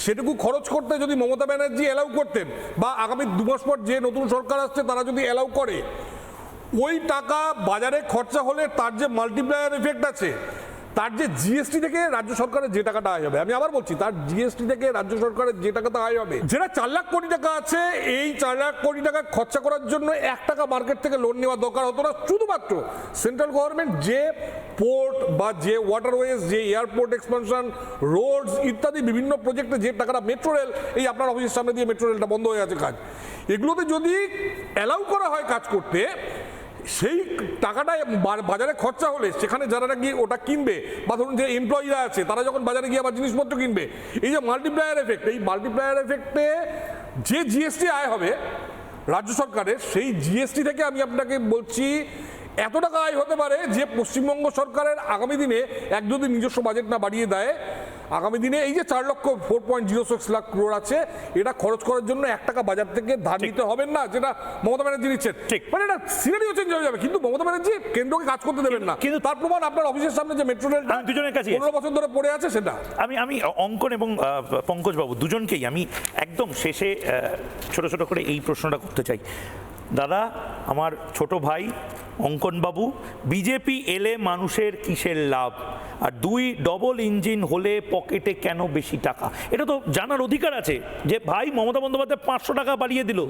সেটুকু খরচ করতে যদি মমতা ব্যানার্জি অ্যালাউ করতেন, বা আগামী 2 মাস পর যে নতুন সরকার আসছে তারা যদি অ্যালাউ করে, ওই টাকা বাজারে খরচা হলে তার যে মাল্টিপ্লায়ার এফেক্ট আছে, তার যে জিএসটি থেকে রাজ্য সরকারের যে টাকাটা আয় হবে, আমি আবার বলছি তার জিএসটি থেকে রাজ্য সরকারের যে টাকাটা আয় হবে, যেটা 4 লাখ কোটি টাকা আছে, এই 4 লাখ কোটি টাকা খরচা করার জন্য 1 টাকা মার্কেট থেকে লোন নেওয়া দরকার হতো না। শুধুমাত্র সেন্ট্রাল গভর্নমেন্ট যে পোর্ট বা যে ওয়াটারওয়েজ, যে এয়ারপোর্ট এক্সপানশন, রোডস ইত্যাদি বিভিন্ন প্রজেক্টে যে টাকাটা, মেট্রো রেল, এই আপনার অফিসের সামনে দিয়ে মেট্রো রেলটা বন্ধ হয়ে আছে কাজ, এগুলোতে যদি অ্যালাউ করা হয় কাজ করতে, সেই টাকাটা বাজারে খরচা হলে সেখানে যারা নাকি ওটা কিনবে, বা ধরুন যে এমপ্লয়িরা আছে তারা যখন বাজারে গিয়ে আবার জিনিসপত্র কিনবে, এই যে মাল্টিপ্লায়ার এফেক্ট, এই মাল্টিপ্লায়ার এফেক্টে যে জিএসটি আয় হবে রাজ্য সরকারের, সেই জিএসটি থেকে আমি আপনাকে বলছি এত টাকা আয় হতে পারে যে পশ্চিমবঙ্গ সরকারের আগামী দিনে যদি নিজস্ব বাজেট না বাড়িয়ে দেয়, আগামী দিনে এই যে 4,04.06 লাখ করোড় আছে, এটা খরচ করার জন্য 1 টাকা বাজার থেকে ধার নিতে হবে না, যেটা মমতা ব্যানার্জি নিচ্ছেন। মানে এটা সিনারিও চেঞ্জ হয়ে যাবে, কিন্তু মমতা ব্যানার্জি কেন্দ্রকে কাজ করতে দেবেন না। কিন্তু তার প্রমাণ আপনার অফিসের সামনে যে মেট্রো রেলটা দুজনের কাছে 15 বছর ধরে পড়ে আছে, সেটা আমি অঙ্কন এবং পঙ্কজবাবু দুজনকেই আমি একদম শেষে ছোট ছোট করে এই প্রশ্নটা করতে চাই। দাদা, আমার ছোট ভাই অঙ্কনবাবু, বিজেপি এলে মানুষের কিসের লাভ, আর 2 ডবল ইঞ্জিন হলে পকেটে কেন বেশি টাকা? এটা তো জানার অধিকার আছে যে ভাই মমতা বন্দ্যোপাধ্যায় 500 টাকা বাড়িয়ে দিল,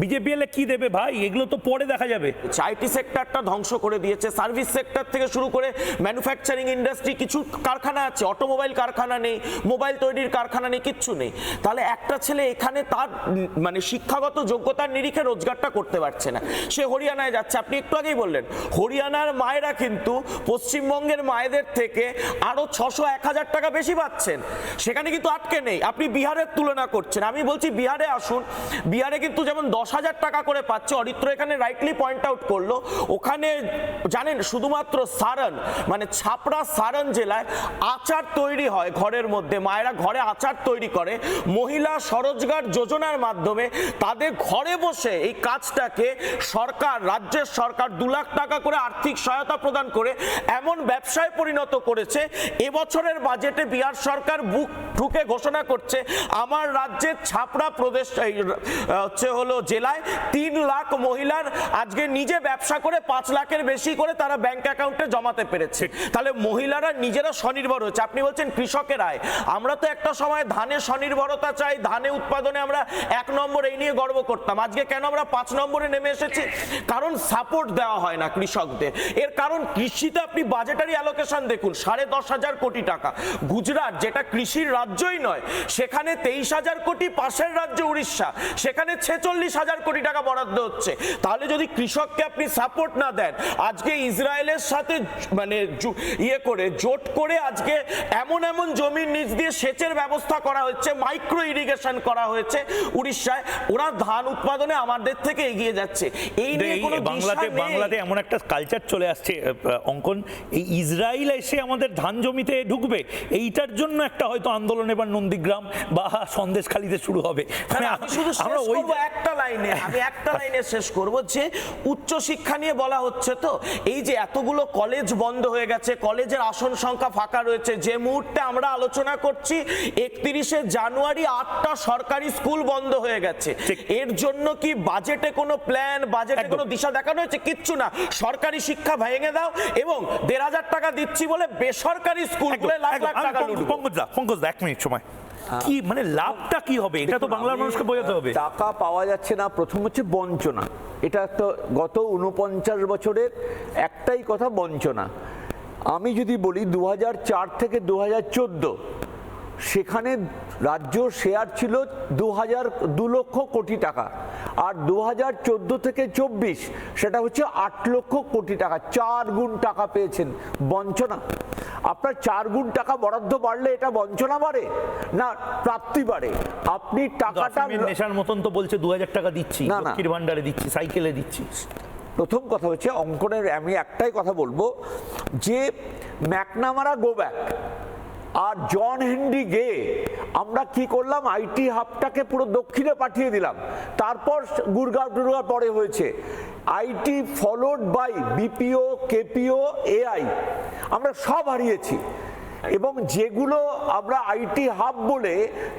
বিজেপি এলে কি দেবে ভাই, এগুলো তো পরে দেখা যাবে। আইটি সেক্টরটা ধ্বংস করে দিয়েছে, সার্ভিস সেক্টর থেকে শুরু করে ম্যানুফ্যাকচারিং ইন্ডাস্ট্রি, কিছু কারখানা আছে, অটোমোবাইল কারখানা নেই, মোবাইল তৈরির কারখানা নেই, কিচ্ছু নেই। তাহলে একটা ছেলে এখানে তার মানে শিক্ষাগত যোগ্যতার নিরিখে রোজগারটা করতে পারছে না, সে হরিয়ানায় যাচ্ছে। আপনি একটু আগেই বললেন হরিয়ানার মায়েরা কিন্তু পশ্চিমবঙ্গের মায়েদের থেকে আরো 600-1000 টাকা বেশি পাচ্ছেন, সেখানে কিন্তু আটকে নেই। আপনি বিহারের তুলনা করছেন, আমি বলছি বিহারে আসুন, বিহারে কিন্তু যেমন 10,000 টাকা করে পাচ্ছে, অরিত্র এখানে রাইটলি পয়েন্ট আউট করলো, ওখানে জানেন শুধুমাত্র সারন মানে ছাপড়া সারন জেলায় আচার তৈরি হয় ঘরের মধ্যে, মায়েরা ঘরে আচার তৈরি করে, মহিলা স্বরোজগার যোজনার মাধ্যমে তাদের ঘরে বসে এই কাজটাকে সরকার, রাজ্যের সরকার 2 লাখ টাকা করে আর্থিক সহায়তা প্রদান করে এমন ব্যবসায় পরিণত করেছে। এবছরের বাজেটে বিহার সরকার বুক ঠুকে ঘোষণা করছে আমার রাজ্যের ছাপড়া প্রদেশ হলো জেলায় 3 লাখ মহিলার আজকে নিজে ব্যবসা করে 5 লাখের বেশি করে তারা ব্যাংক অ্যাকাউন্টে জমাতে পেরেছে। তাহলে মহিলারা নিজেরা স্বনির্ভর হচ্ছে। আপনি বলছেন কৃষকের আয়, আমরা তো একটা সময় ধানে স্বনির্ভরতা চাই, ধানে উৎপাদনে আমরা 1 নম্বর এই নিয়ে গর্ব করতাম। আজকে কেন আমরা 5 নম্বরে নেমে এসেছি? কারণ সাপোর্ট দেওয়া হয় না কৃষকদের। এর কারণ কৃষিতে আপনি বাজেটারি অ্যালোকেশন দেখুন 10,500 কোটি টাকা। গুজরাট যেটা কৃষির রাজ্যই নয় সেখানে 23,000 কোটি, পাশের রাজ্য উড়িষ্যা সেখানে 46,000 কোটি টাকা বরাদ্দ হচ্ছে। তাহলে যদি কৃষককে আপনি সাপোর্ট না দেন, আজকে ইসরায়েলের সাথে মানে জোট করে আজকে এমন এমন জমির নিচ দিয়ে সেচের ব্যবস্থা করা হচ্ছে, মাইক্রো ইরিগেশন করা হয়েছে উড়িষ্যায়, ওরা ধান উৎপাদনে আমাদের থেকে এগিয়ে যাচ্ছে। এই নিয়ে কোনো বাংলাতে এমন একটা কালচার চলে আসছে অঙ্কন, এই ইসরায়েল এসে আমাদের ধান জমিতে ঢুকবে, এইটার জন্য একটা হয়তো আন্দোলন এবার নন্দীগ্রাম বা সন্দেশখালীতে শুরু হবে। আমি শুধু একটা লাইনে শেষ করব যে উচ্চ শিক্ষা নিয়ে বলা হচ্ছে, তো এই যে এতগুলো কলেজ বন্ধ হয়ে গেছে, কলেজের আসন সংখ্যা ফাঁকা রয়েছে, যে মুহূর্তে আমরা আলোচনা করছি 31শে জানুয়ারি 8টা সরকারি স্কুল বন্ধ হয়ে গেছে। এর জন্য কি বাজেটে কোনো প্ল্যান, বাজেটে কোনো দিশা দেখানো হয়েছে? কিচ্ছু না। সরকারি শিক্ষা ভেঙে দাও এবং 1,500 টাকা দিচ্ছি বলে বেসরকারি স্কুলগুলো লাখ লাখ টাকা লুটবে। পঙ্কজদা 1 মিনিট সময়, কি মানে লাভটা কি হবে এটা তো বাংলার মানুষকে বোঝাতে হবে। টাকা পাওয়া যাচ্ছে না, প্রথম হচ্ছে বঞ্চনা। এটা তো গত 49 বছরের একটাই কথা, বঞ্চনা। আমি যদি বলি 2004 থেকে 2014 সেখানে রাজ্য শেয়ার ছিল 2 লক্ষ কোটি টাকা, আর 2014 থেকে 24 সেটা হচ্ছে 8 লক্ষ কোটি টাকা। 4 গুণ টাকা পেয়েছেন। বঞ্চনা? আপনার 4 গুণ টাকা বরাদ্দ বাড়লে এটা বঞ্চনা বাড়ে না প্রাপ্তি বাড়ে? আপনি টাকাটা নেশার মতন তো বলছে 2,000 টাকা দিচ্ছি, লক্ষ্মীর ভান্ডারে দিচ্ছি, সাইকেলে দিচ্ছি। প্রথম কথা হচ্ছে অঙ্কনের, আমি একটাই কথা বলবো যে ম্যাকনামারা গো ব্যাক আর জন হেনরি গে আমরা কি করলাম, আইটি হাবটাকে পুরো দক্ষিণে পাঠিয়ে দিলাম। তারপর গুরগাঁও টুরগাঁও পরে হয়েছে। IT followed by BPO, KPO, AI, আমরা সব হারিয়েছি। এবং যেগুলো আমরা আইটি হাব বলে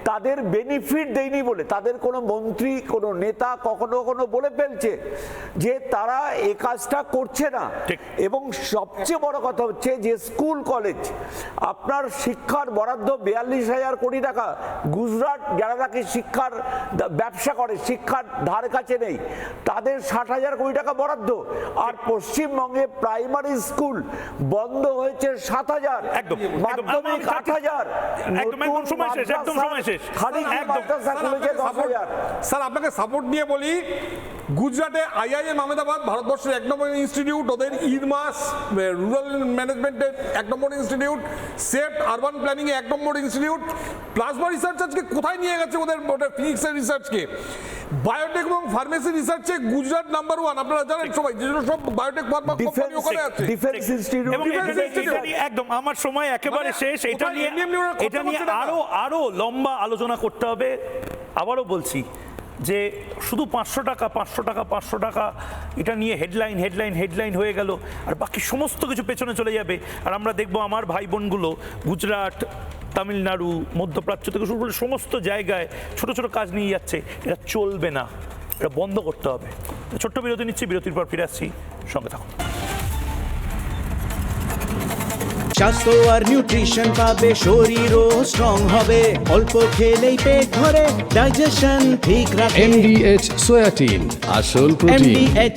তাদের বেনিফিট দেয়নি বলে তাদের কোনো মন্ত্রী, কোনো নেতা কখনো কখনো বলে ফেলছে যে তারা এই কাজটা করছে না। এবং সবচেয়ে বড় কথা হচ্ছে যে স্কুল কলেজ আপনার শিক্ষার বরাদ্দ 42,000 কোটি টাকা। গুজরাট যারা নাকি শিক্ষার ব্যবসা করে, শিক্ষার ধার কাছে নেই, তাদের 60,000 কোটি টাকা বরাদ্দ। আর পশ্চিমবঙ্গে প্রাইমারি স্কুল বন্ধ হয়েছে 7,000, মাধ্যমিক 8,000, স্যার আপনাকে সাপোর্ট নিয়ে বলি, গুজরাটে IIM আহমেদাবাদ ভারতবর্ষের 1 নম্বর ইনস্টিটিউট, ওদের ইরমাস রুরাল ম্যানেজমেন্টের 1 নম্বর ইনস্টিটিউট, সেফট আরবান প্ল্যানিং এ 1 নম্বর ইনস্টিটিউট। প্লাজমা রিসার্চ আজকে কোথায় নিয়ে গেছে ওদের ফিনিক্সের রিসার্চকে? বায়োটেক এবং ফার্মেসি রিসার্চে গুজরাট নাম্বার 1, আপনারা জানেন সবাই, যেগুলো সব বায়োটেক ফার্মা কোম্পানি ওখানে আছে। ডিফেন্স ইনস্টিটিউট একদম আমার সময় একেবারে শেষ। এটা নিয়ে আরো লম্বা আলোচনা করতে হবে। আবারও বলছি যে শুধু 500 টাকা এটা নিয়ে হেডলাইন হয়ে গেল, আর বাকি সমস্ত কিছু পেছনে চলে যাবে। আর আমরা দেখবো আমার ভাই বোনগুলো গুজরাট, তামিলনাড়ু, মধ্যপ্রাচ্য থেকে শুরু করে সমস্ত জায়গায় ছোট ছোট কাজ নিয়ে যাচ্ছে। এটা চলবে না, এটা বন্ধ করতে হবে। ছোট্ট বিরতি নিচ্ছি, বিরতির পর ফিরে আসছি, সঙ্গে থাকুন। স্বাস্থ্য আর নিউট্রিশন পাবে, শরীরও স্ট্রং হবে, অল্প খেলেই পেট ভরে, ডাইজেশন ঠিক রাখে। MDH সোয়াটিন, আসল প্রোটিন। MDH